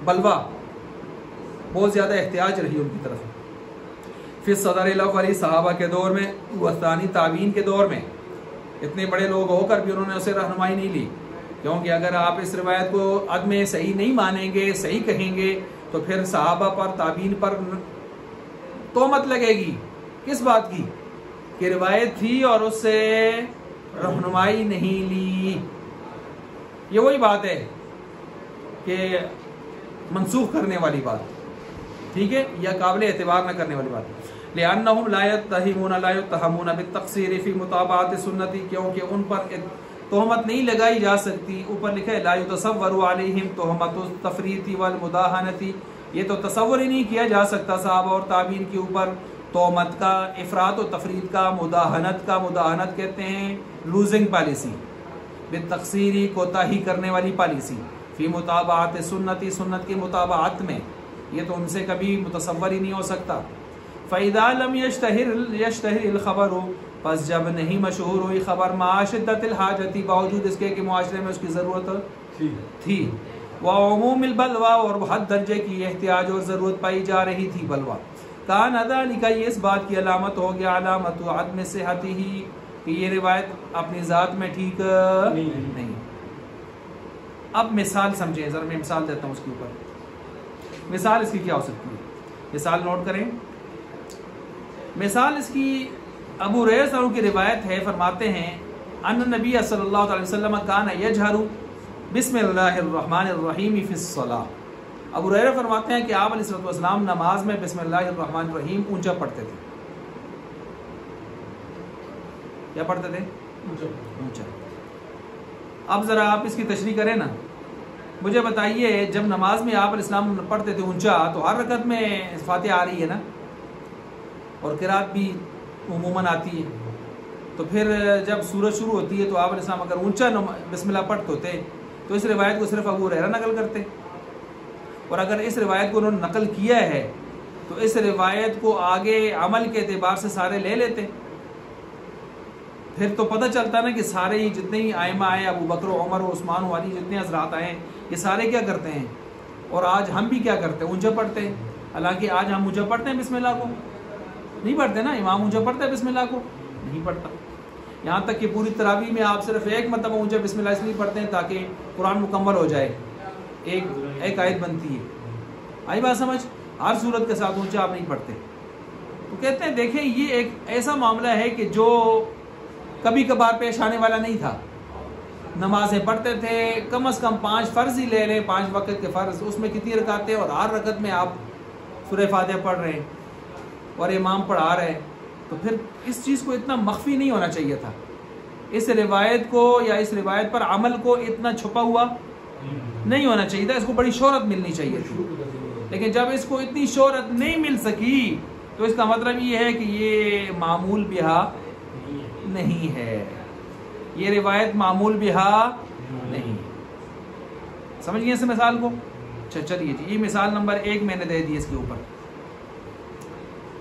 Speaker 1: بلوا بہت زیادہ احتیاج رہی ان کی طرف. فی الصدر الاول صحابہ کے دور میں، والثانی تابعین کے دور میں، اتنے بڑے لوگ ہو کر بھی انہوں نے اسے رہنمائی نہیں لی، کیونکہ اگر آپ اس روایت کو عدم صحیح نہیں مانیں گے، صحیح کہیں گے، تو پھر صحابہ پر تابعین پر تہمت لگے گی. کس بات کی؟ کہ روایت تھی اور اس سے رہنمائی نہیں لی. یہ وہی بات ہے کہ منسوخ کرنے والی بات، ٹھیک ہے، یا قابل اعتبار نہ کرنے والی بات. لأنهم لا يتهمون بالتقصير في متابعة سنتی، کیونکہ ان پر تہمت نہیں لگائی جا سکتی. اوپر لکھا ہے لا يتصور عليهم تہمت التفریط والمداہنت، یہ تو تصور ہی نہیں کیا جا سکتا صحابہ اور تابعین کے اوپر تہمت کا، افراط و تفریط کا، مداہنت کا. مداہنت کہتے ہیں لوزنگ پالیسی، بالتقصیری کوتاہی کرنے والی پالیسی، فی متابعت سنتی سنت کی متابعت میں، یہ تو ان سے کبھی متصور ہی نہیں ہو سکتا. فَإِذَا لَمْ يَشْتَهِرِ الْخَبَرُ، پس جب نہیں مشہور ہوئی خبر، مع شدت الحاجت، باوجود اس کے کہ معاشرے میں اس کی ضرورت تھی، وعموم البلوى، اور بہت درجے کی احتیاج اور ضرورت پائی جا رہی تھی بلوا، کان ذلك، یہ اس بات کی علامت ہو گیا، علامت عدم صحتہ، کہ یہ روایت اپنی ذات میں ٹھیک نہیں. اب مثال سمجھیں، ذرا میں مثال دیتا ہوں اس کے اوپر. مثال اس کی کیا ہو سکتی ہے؟ مثال نوٹ کریں. مثال اس کی ابو ہریرہ رضی اللہ عنہ کی روایت ہے، فرماتے ہیں ان نبی صلی اللہ علیہ وسلم کان یجہر بسم اللہ الرحمن الرحیم فی الصلاۃ. ابو ہریرہ فرماتے ہیں کہ آپ علیہ السلام نماز میں بسم اللہ الرحمن الرحیم اونچا پڑھتے تھے. کیا پڑھتے تھے؟ اونچا. اب ذرا آپ اس کی تشریح کریں نا. مجھے بتائیے جب نماز میں آپ علیہ السلام پڑھتے تھے اونچا، تو ہر رکعت میں فاتحہ آ رہی ہے نا، اور قرات بھی عموماً آتی ہے، تو پھر جب سورج شروع ہوتی ہے تو آپ علیہ السلام اگر اونچا بسم اللہ پڑھتے ہوتے تو اس روایت کو صرف ابو ہریرہ نقل کرتے، اور اگر اس روایت کو انہوں نے نقل کیا ہے تو اس روایت کو آگے عمل کے اعتبار سے سارے لے لیتے. پھر تو پتہ چلتا نا کہ سارے ہی جتنے ہی ائمہ آئے، ابو بکر و عمر و عثمان و علی، جتنے حضرات آئے، یہ سارے کیا کرتے ہیں، اور آج ہم بھی کیا کرتے ہیں، اونچا پڑھتے ہیں. حالانکہ آج ہم اونچا پڑھتے ہیں بسم اللہ کو؟ نہیں پڑھتے نا. امام اونچا پڑھتا ہے بسم اللہ کو؟ نہیں پڑھتا. یہاں تک کہ پوری تراویح میں آپ صرف ایک مرتبہ اونچا بسم اللہ اس لیے پڑھتے ہیں تاکہ قرآن مکمل ہو جائے، ایک آیت بنتی ہے. آئی بات سمجھ؟ ہر صورت کے ساتھ اونچا آپ نہیں پڑھتے. تو کہتے ہیں دیکھیں یہ ایک ایسا معاملہ ہے کہ جو کبھی کبھار پیش آنے والا نہیں تھا. نمازیں پڑھتے تھے، کم از کم 5 فرض ہی لے لیں، 5 وقت کے فرض، اس میں کتنی رکعتیں، اور ہر رکعت میں آپ سورہ فاتحہ پڑھ رہے ہیں اور امام پڑھا رہے ہیں. تو پھر اس چیز کو اتنا مخفی نہیں ہونا چاہیے تھا. اس روایت کو یا اس روایت پر عمل کو اتنا چھپا ہوا نہیں ہونا چاہیے تھا. اس کو بڑی شہرت ملنی چاہیے تھی. لیکن جب اس کو اتنی شہرت نہیں مل سکی تو اس کا مطلب یہ ہے کہ یہ معمول بہا نہیں ہے، یہ روایت معمول بہا نہیں. سمجھ گئے اس مثال کو؟ چلیے جی، یہ مثال نمبر 1 میں نے دے دی اس کے اوپر.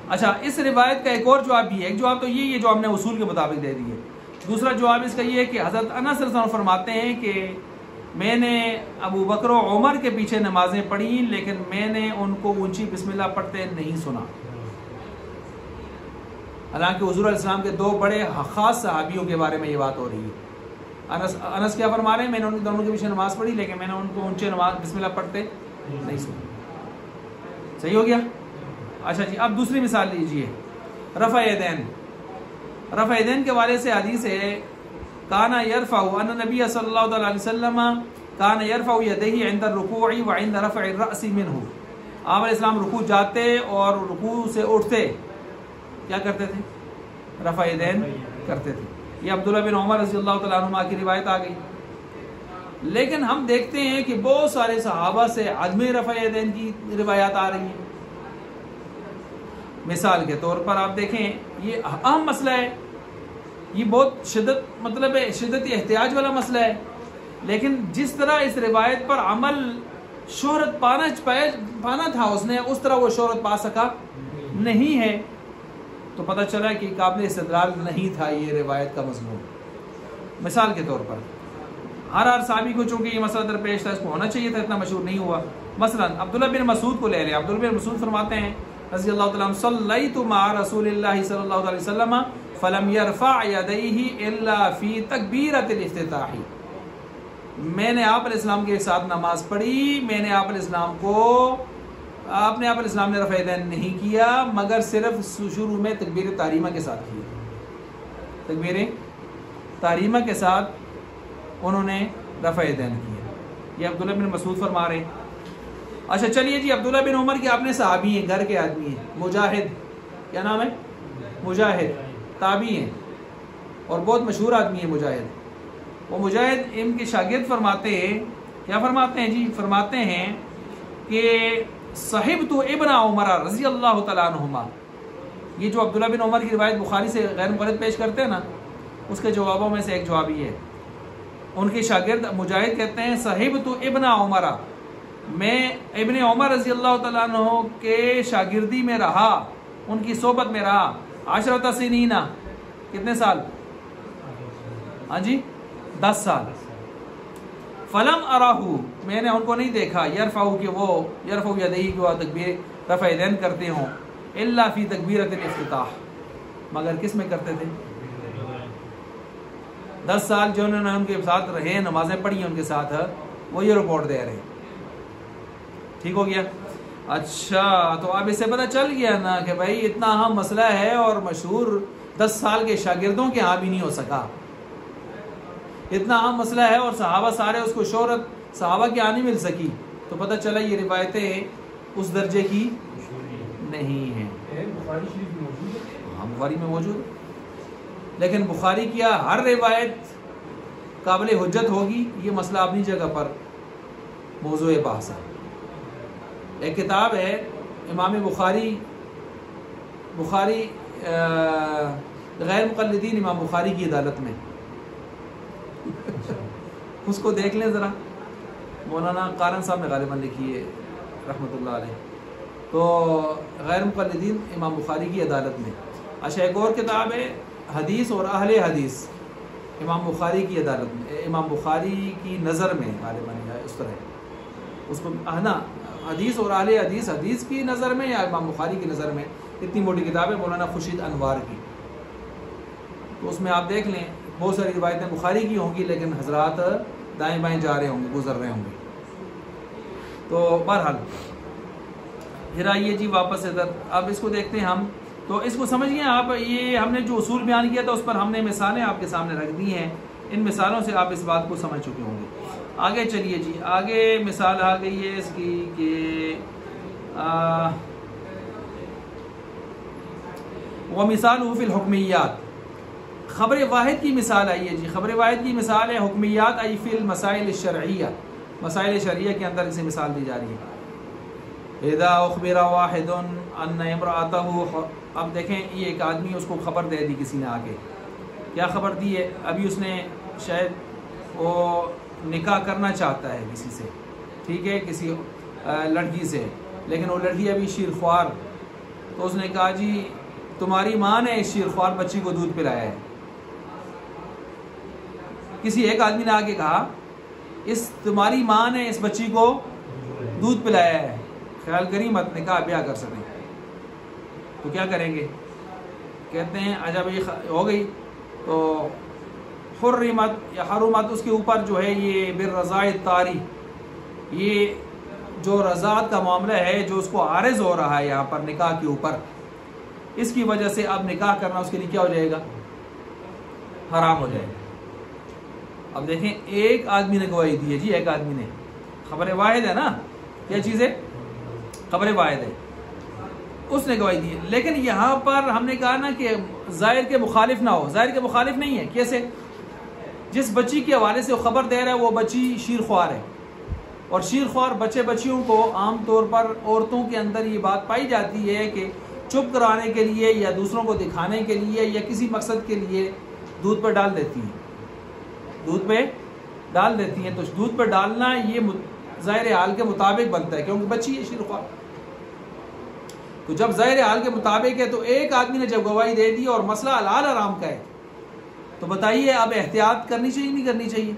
Speaker 1: اچھا، اس روایت کا ایک اور جواب بھی ہے. ایک جواب تو یہ جو ہم نے اصول کے مطابق دے دی ہے. دوسرا جواب اس کا یہ ہے کہ حضرت انس رضی اللہ عنہ فرماتے ہیں کہ میں نے ابو بکر و عمر کے پیچھے نمازیں پڑھی، لیکن میں نے ان کو اونچی بسم اللہ پڑھتے نہیں سنا. حالانکہ حضور علیہ السلام کے 2 بڑے خاص صحابیوں کے بارے میں یہ بات ہو رہی ہے. انس کیا فرما رہے ہیں؟ میں نے ان دونوں کے پیچھے نماز پڑھی لیکن میں نے ان کو اونچے نماز بسم اللہ پڑھتے نہیں سنا. صحیح ہو گیا. اچھا جی اب دوسری مثال لیجئے رفع یدین. رفع یدین کے والے سے حدیث ہے کانا یرفع ان نبی صلی اللہ علیہ وسلم کانا یرفع یدیہ عند الرکوع وعند رفع الرأس منہ. آپ علیہ السلام رکوع جاتے اور رکوع سے اٹھتے کیا کرتے تھے؟ رفع یدین کرتے تھے. یہ عبداللہ بن عمر رضی اللہ تعالیٰ عنہ کی روایت آ گئی. لیکن ہم دیکھتے ہیں کہ بہت سارے صحابہ سے عدم رفع یدین کی روایات آ رہی ہیں. مثال کے طور پر آپ دیکھیں یہ اہم مسئلہ ہے, یہ بہت شدت احتیاج والا مسئلہ ہے, لیکن جس طرح اس روایت پر عمل شہرت پانا تھا اس نے, اس طرح وہ شہرت پا سکا نہیں ہے. تو پتہ چلا کہ قابل استدلال نہیں تھا یہ روایت کا مضمون. مثال کے طور پر ہر صحابی کو چونکہ یہ مسئلہ درپیش تھا, اس کو ہونا چاہیے تھا, اتنا مشہور نہیں ہوا. مثلا عبداللہ بن مسعود کو لے لیں. عبداللہ بن مسعود فرماتے ہیں رضی اللہ تعالیٰ عنہ صلیت مع رسول اللہ صلی اللہ علیہ وسلم فلم یرفع یدیہ الا فی تکبیرۃ الافتتاح. میں نے آپ علیہ السلام کے ساتھ نماز پڑھی, میں نے آپ علیہ السلام نے رفع یدین نہیں کیا مگر صرف شروع میں تکبیر تحریمہ کے ساتھ کیا. تکبیر تحریمہ کے ساتھ انہوں نے رفع یدین کیا. یہ عبداللہ بن مسعود فرما رہے ہیں. اچھا چلیے جی عبداللہ بن عمر کے اپنے صحابی ہیں, گھر کے آدمی ہیں, مجاہد, کیا نام ہے؟ مجاہد, تابعی ہیں اور بہت مشہور آدمی ہے مجاہد. وہ مجاہد ان کے شاگرد فرماتے ہیں, کیا فرماتے ہیں جی؟ فرماتے ہیں کہ صحبت ابن عمر رضی اللہ تعالیٰ عنہما. یہ جو عبداللہ بن عمر کی روایت بخاری سے غیر مقلد پیش کرتے ہیں نا, اس کے جوابوں میں سے ایک جواب یہ ہے. ان کے شاگرد مجاہد کہتے ہیں صحبت ابن عمر, میں ابن عمر رضی اللہ تعالیٰ عنہ کے شاگردی میں رہا, ان کی صحبت میں رہا. 10 سنین, کتنے سال؟ ہاں جی 10 سال. فلم اراہو, میں نے ان کو نہیں دیکھا, یرفعو کہ وہ یرفعو یدیہ کہ وہ تکبیر رفع یدین کرتے ہوں, الا فی تکبیرۃ الافتتاح, مگر کس میں کرتے تھے؟ 10 سال جو انہوں نے ان کے ساتھ رہے, نمازیں پڑھی ان کے ساتھ, وہ یہ رپورٹ دے رہے ہیں. ٹھیک ہو گیا. اچھا تو اب اس سے پتہ چل گیا نا کہ بھائی اتنا اہم مسئلہ ہے اور مشہور 10 سال کے شاگردوں کے ہاں بھی نہیں ہو سکا. اتنا اہم مسئلہ ہے اور صحابہ سارے اس کو شہرت صحابہ کے ہاں نہیں مل سکی, تو پتہ چلا یہ روایتیں اس درجے کی نہیں ہیں. ہاں بخاری میں موجود ہے, لیکن بخاری کیا ہر روایت قابل حجت ہوگی؟ یہ مسئلہ اپنی جگہ پر موضوع بحث ہے. ایک کتاب ہے امام بخاری غیر مقلدین امام بخاری کی عدالت میں, اس کو دیکھ لیں ذرا, مولانا قارن صاحب نے غالباً لکھی ہے رحمۃ اللہ علیہ. تو غیر مقلدین امام بخاری کی عدالت میں. اچھا ایک اور کتاب ہے حدیث اور اہل حدیث امام بخاری کی عدالت میں, امام بخاری کی نظر میں غالباً اس طرح اس کو نا حدیث اور اہل حدیث, حدیث کی نظر میں یا امام بخاری کی نظر میں. اتنی موٹی کتاب ہے مولانا خورشید انوار کی. تو اس میں آپ دیکھ لیں بہت ساری روایتیں بخاری کی ہوں گی, لیکن حضرات دائیں بائیں جا رہے ہوں گے, گزر رہے ہوں گے. تو بہرحال پھر آئیے جی واپس ادھر, اب اس کو دیکھتے ہیں ہم. تو اس کو سمجھ گئے آپ, یہ ہم نے جو اصول بیان کیا تھا اس پر ہم نے مثالیں آپ کے سامنے رکھ دی ہیں. ان مثالوں سے آپ اس بات کو سمجھ چکے ہوں گے. آگے چلیے جی, آگے مثال آ گئی ہے اس کی کہ وہ مثال فی الحکمیات, خبر واحد کی مثال آئی ہے جی. خبر واحد کی مثال ہے حکمیات ای فی المسائل الشرعیہ, مسائل شرعیہ کے اندر اسے مثال دی جا رہی ہے. اذا اخبر واحد ان امرأته, اب دیکھیں یہ ایک آدمی اس کو خبر دے دی کسی نے آ کے. کیا خبر دی ہے؟ ابھی اس نے شاید وہ نکاح کرنا چاہتا ہے کسی سے, ٹھیک ہے, کسی لڑکی سے, لیکن وہ لڑکی ابھی شیرخوار. تو اس نے کہا جی تمہاری ماں نے اس شیرخوار بچی کو دودھ پلایا ہے. کسی ایک آدمی نے آ کے کہا تمہاری ماں نے اس بچی کو دودھ پلایا ہے, خیال کری مت نکاح بیاہ کر سکیں. تو کیا کریں گے؟ کہتے ہیں اچھا بھائی ہو گئی تو حرمت یا حرمت اس کے اوپر جو ہے یہ بالرضاء الطاری، یہ جو رضاعت کا معاملہ ہے جو اس کو عارض ہو رہا ہے یہاں پر نکاح کے اوپر، اس کی وجہ سے اب نکاح کرنا اس کے لیے کیا ہو جائے گا؟ حرام ہو جائے گا۔ اب دیکھیں ایک آدمی نے گواہی دی ہے جی، ایک آدمی نے، خبر واحد ہے نا، کیا چیز ہے؟ خبر واحد ہے، اس نے گواہی دی ہے، لیکن یہاں پر ہم نے کہا نا کہ ظاہر کے مخالف نہ ہو، ظاہر کے مخالف نہیں ہے۔ کیسے؟ جس بچی کے حوالے سے وہ خبر دے رہا ہے وہ بچی شیر خوار ہے، اور شیر خوار بچے بچیوں کو عام طور پر عورتوں کے اندر یہ بات پائی جاتی ہے کہ چپ کرانے کے لیے یا دوسروں کو دکھانے کے لیے یا کسی مقصد کے لیے دودھ پہ ڈال دیتی ہیں، دودھ پہ ڈال دیتی ہیں۔ تو دودھ پہ ڈالنا یہ ظاہر حال کے مطابق بنتا ہے کیونکہ بچی ہے شیر خوار۔ تو جب ظاہر حال کے مطابق ہے تو ایک آدمی نے جب گواہی دے دی اور مسئلہ حلال حرام کا ہے تو بتائیے اب احتیاط کرنی چاہیے نہیں کرنی چاہیے؟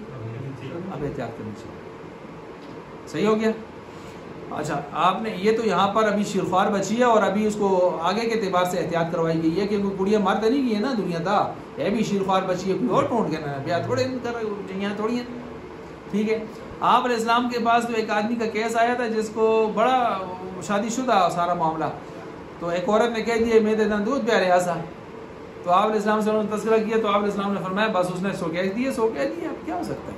Speaker 1: اب احتیاط کرنی چاہیے۔ صحیح ہو گیا؟ اچھا، آپ نے یہ تو یہاں پر ابھی شیرخوار بچی ہے اور ابھی اس کو آگے کے اعتبار سے احتیاط کروائی گئی ہے کہ کوئی کڑیاں مارتے نہیں گئی ہے نا دنیا دا، یہ بھی شیرخوار بچی ہے، کوئی اور ٹونٹ کے نا بیاہ تھوڑے یہاں تھوڑی ہیں، ٹھیک ہے۔ آپ علیہ السلام کے پاس تو ایک آدمی کا کیس آیا تھا جس کو بڑا شادی شدہ سارا معاملہ، تو ایک عورت نے کہہ دیا میں دینا دودھ پیارے ایسا، تو آپ علیہ السلام سے انہوں نے تذکرہ کیا تو آپ علیہ السلام نے فرمایا بس اس نے سو کہہ دیا، اب کیا ہو سکتا ہے؟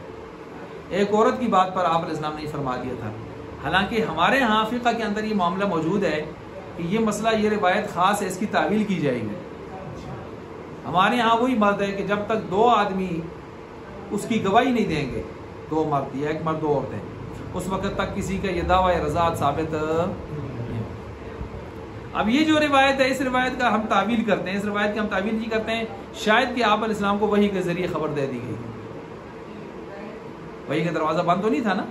Speaker 1: ایک عورت کی بات پر آپ علیہ السلام نے یہ فرما دیا تھا۔ حالانکہ ہمارے ہاں فقہ کے اندر یہ معاملہ موجود ہے کہ یہ مسئلہ، یہ روایت خاص ہے، اس کی تعویل کی جائے گی۔ ہمارے ہاں وہی مرد ہے کہ جب تک دو آدمی اس کی گواہی نہیں دیں گے، دو مرد یا ایک مرد دو عورتیں، اس وقت تک کسی کا یہ دعویٰ رضاعت ثابت نہیں۔ اب یہ جو روایت ہے اس روایت کا ہم تعویل کرتے ہیں، اس روایت کی ہم تعویل نہیں کرتے ہیں شاید کہ آپ علیہ السلام کو وحی کے ذریعے خبر دے دی گئی، وحی کا دروازہ بند تو نہیں تھا نا،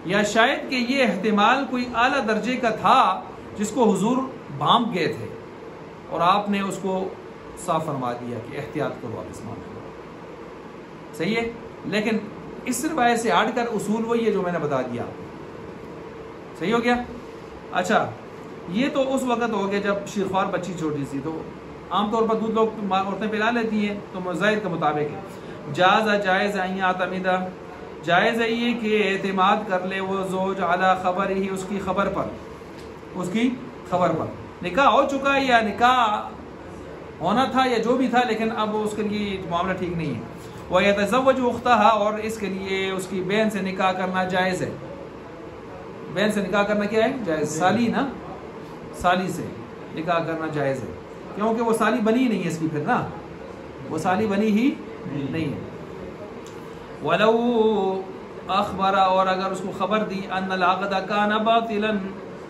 Speaker 1: یا شاید کہ یہ احتمال کوئی اعلیٰ درجے کا تھا جس کو حضور بھانپ گئے تھے اور آپ نے اس کو صاف فرما دیا کہ احتیاط کرو آپ اس معاملے میں، صحیح ہے۔ لیکن اس روایت سے ہٹ کر اصول وہی ہے جو میں نے بتا دیا، صحیح ہو گیا۔ اچھا، یہ تو اس وقت ہو گیا جب شیرخوار بچی چھوٹی سی، تو عام طور پر دودھ لوگ عورتیں پلا لیتی ہیں تو مظاہر کے مطابق ہے۔ جائز اعتمدہ، جائز ہے یہ کہ اعتماد کر لے وہ زوج علی خبر ہی، اس کی خبر پر، اس کی خبر پر نکاح ہو چکا ہے یا نکاح ہونا تھا یا جو بھی تھا، لیکن اب اس کے لیے معاملہ ٹھیک نہیں ہے۔ وَيَتَزَوَّجُ أُخْتَهَا، اور اس کے لیے اس کی بہن سے نکاح کرنا جائز ہے۔ بہن سے نکاح کرنا کیا ہے؟ جائز۔ سالی نا، سالی سے نکاح کرنا جائز ہے کیونکہ وہ سالی بنی نہیں ہے اس کی، پھر نا وہ سالی بنی ہی نہیں ہے۔ وَلَوْ أَخْبَرَ، اور اگر اس کو خبر دی، أَنَّ الْعَقْدَ كَانَ بَاطِلًا،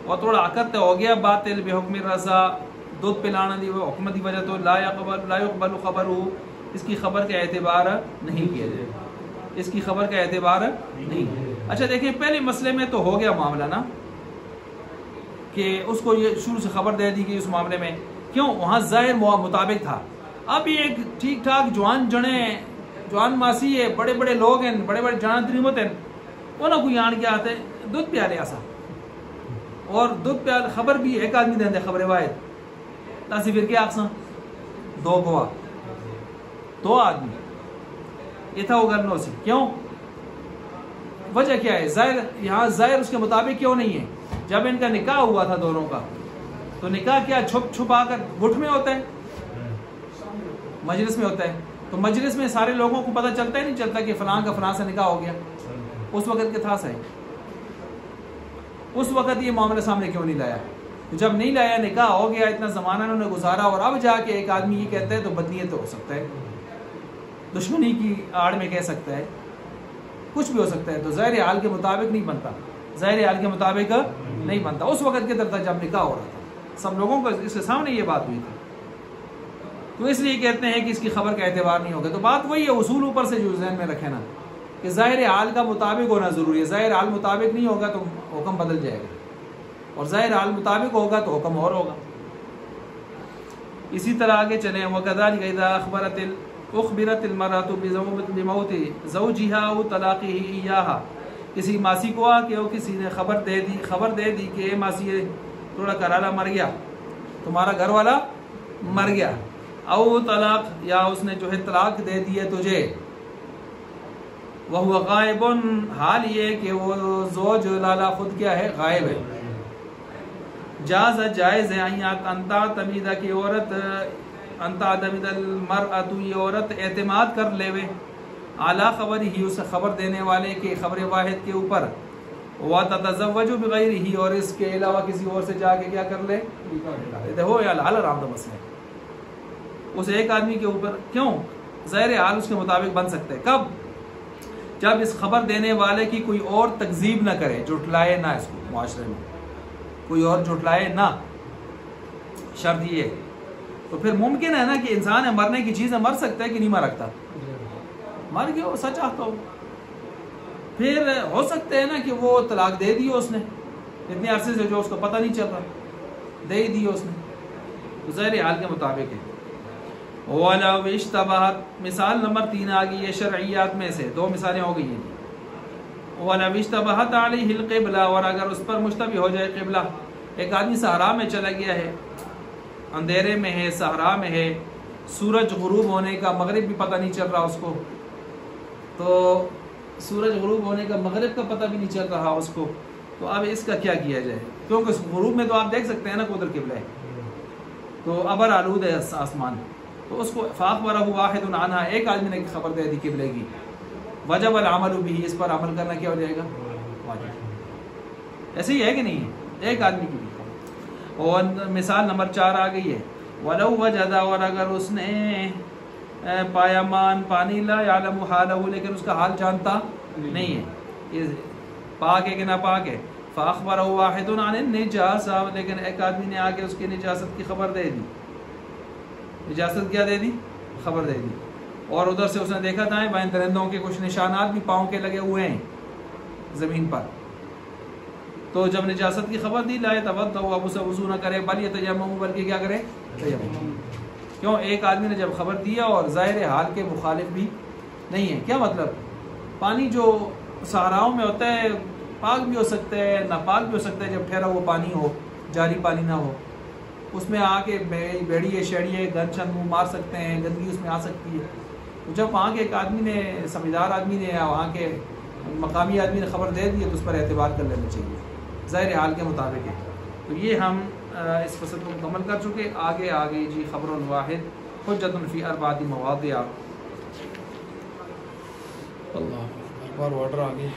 Speaker 1: اور تھوڑا عقد ہو گیا باطل، بحکم الرضا، دودھ پلانا دی وہ حکم دی وجہ تو لا يقبل خبرہ، اس کی خبر کا اعتبار نہیں کیا جائے، اس کی خبر کا اعتبار نہیں۔ اچھا دیکھیں، پہلے مسئلے میں تو ہو گیا معاملہ نا کہ اس کو یہ شروع سے خبر دے دی گئی اس معاملے میں، کیوں؟ وہاں ظاہر مطابق تھا۔ اب یہ ایک ٹھیک ٹھاک جوان ماسی ہے، بڑے بڑے لوگ ہیں، بڑے بڑے جان تریمت ہیں، انہوں کوئی آن کے آتے دودھ پیالے ایسا، اور دودھ پیال خبر بھی ایک آدمی دیں دے خبر واحد تاسی پھر کیا آخساں دو گواہ، دو آدمی، یہ تھا وہ کرنا اسی، کیوں؟ وجہ کیا ہے؟ ظاہر یہاں ظاہر اس کے مطابق کیوں نہیں ہے؟ جب ان کا نکاح ہوا تھا دونوں کا، تو نکاح کیا چھپ چھپا کر گٹھ میں ہوتا ہے، مجلس میں ہوتا ہے، تو مجلس میں سارے لوگوں کو پتہ چلتا ہی نہیں چلتا کہ فلاں کا فلاں سے نکاح ہو گیا، اس وقت کے تھا صحیح، اس وقت یہ معاملہ سامنے کیوں نہیں لایا؟ جب نہیں لایا، نکاح ہو گیا، اتنا زمانہ انہوں نے گزارا، اور اب جا کے ایک آدمی یہ کہتا ہے تو بدنیت تو ہو سکتا ہے، دشمنی کی آڑ میں کہہ سکتا ہے، کچھ بھی ہو سکتا ہے، تو ظاہر حال کے مطابق نہیں بنتا، ظاہر حال کے مطابق نہیں بنتا۔ اس وقت کے درتا جب نکاح ہو رہا تھا، سب لوگوں کو اس کے سامنے یہ بات ہوئی تھی، تو اس لیے کہتے ہیں کہ اس کی خبر کا اعتبار نہیں ہوگا۔ تو بات وہی ہے، اصول اوپر سے جو ذہن میں رکھے نا کہ ظاہر حال کا مطابق ہونا ضروری ہے، ظاہر حال مطابق نہیں ہوگا تو حکم بدل جائے گا، اور ظاہر حال مطابق ہوگا تو حکم اور ہوگا۔ اسی طرح آگے چلیں، وَكَذَلِكَ إِذَا أُخْبِرَتِ الْمَرْأَةُ بِمَوْتِ زَوْجِهَا أَوْ طَلَاقِهِ إِيَّاهَا، کسی ماسی کو کہ وہ کسی نے خبر دے دی کہ اے ماسی تھوڑا گھر والا مر گیا، تمہارا گھر والا مر گیا، او طلاق، یا اس نے جو ہے طلاق دے دی ہے تجھے، وہو غائب، حال یہ کہ وہ زوج لالا خود کیا ہے؟ غائب ہے. جاز جائز ہے انتا تمیدہ کی عورت، انتا تمید المرأة یہ عورت اعتماد کر لے وے اعلیٰ خبر ہی، اسے خبر دینے والے کے خبر واحد کے اوپر، وَتَتَزَوَّجُ بِغَيْرِهِ اور اس کے علاوہ کسی اور سے جا کے کیا کر لے؟ ہو یا لال رام دا مسئلہ اس ایک آدمی کے اوپر. کیوں؟ ظاہر حال اس کے مطابق بن سکتے. کب؟ جب اس خبر دینے والے کی کوئی اور تکذیب نہ کرے، جھٹلائے نہ، اس کو معاشرے میں کوئی اور جھٹلائے نہ، شرط یہ. تو پھر ممکن ہے نا کہ انسان ہے مرنے کی چیز ہے، مر سکتا ہے کہ نہیں مر سکتا؟ مر گیا ہو، سچ آتا ہو. پھر ہو سکتا ہے نا کہ وہ طلاق دے دی ہو اس نے اتنے عرصے سے، جو اس کو پتہ نہیں چل رہا، دے دی ہو اس نے، تو ظاہر حال کے مطابق ہے. وَلَوْ اشْتَبَهَتْ مثال نمبر 3 آ گئی ہے شرعیات میں سے، 2 مثالیں ہو گئی ہیں. وَلَوْ اشْتَبَهَتْ عَلَيْهِ الْقِبْلَةُ اور اگر اس پر مشتبہ ہو جائے قبلہ. ایک آدمی صحرا میں چلا گیا ہے، اندھیرے میں ہے، صحرا میں ہے، سورج غروب ہونے کا مغرب بھی پتہ نہیں چل رہا اس کو، تو سورج غروب ہونے کا مغرب کا پتہ بھی نہیں چل رہا اس کو. تو اب اس کا کیا کیا جائے؟ کیونکہ غروب میں تو آپ دیکھ سکتے ہیں نا کہ ادھر قبلہ ہے، تو ابر آلود ہے آسمان، تو اس کو فاخبرہ واحد عنہا، ایک آدمی نے خبر دے دی قبلے کی، وجب العمل بھی، اس پر عمل کرنا کیا ہو جائے گا؟ واجب. ایسے ہی ہے کہ نہیں ہے؟ ایک آدمی کی بھی. اور مثال نمبر 4 آ گئی ہے. ولو وجد اور اگر اس نے پایا مان پانی، لا یعلم حالہ لیکن اس کا حال جانتا نہیں ہے، یہ پاک ہے کہ نہ پاک ہے. فاخبرہ واحد عن النجاسہ لیکن ایک آدمی نے آ کے اس کی نجاست کی خبر دے دی. نجاست کیا دے دی؟ خبر دے دی. اور ادھر سے اس نے دیکھا تھا بائیں درندوں کے کچھ نشانات بھی پاؤں کے لگے ہوئے ہیں زمین پر. تو جب نجاست کی خبر دی، لا يتوضا، اب اسے وضو نہ کرے، بل يتيمم، بلکہ کیا کرے؟ تیمم. کیوں؟ ایک آدمی نے جب خبر دیا اور ظاہر حال کے مخالف بھی نہیں ہے. کیا مطلب؟ پانی جو صحراؤں میں ہوتا ہے پاک بھی ہو سکتا ہے، ناپاک بھی ہو سکتا ہے، جب ٹھہرا ہوا پانی ہو، جاری پانی نہ ہو، اس میں آ کے بیڑیے شیڑیے گند شند منہ مار سکتے ہیں، گندگی اس میں آ سکتی ہے. تو جب وہاں کے ایک آدمی نے، سمجھدار آدمی نے یا وہاں کے مقامی آدمی نے خبر دے دی تو اس پر اعتبار کر لینا چاہیے، ظاہر حال کے مطابق ہے. تو یہ ہم اس فصل کو مکمل کر چکے. آگے جی خبر الواحد حجت فی اربعۃ مواضع.
Speaker 2: اللہ اکبر، آرڈر آ گیا.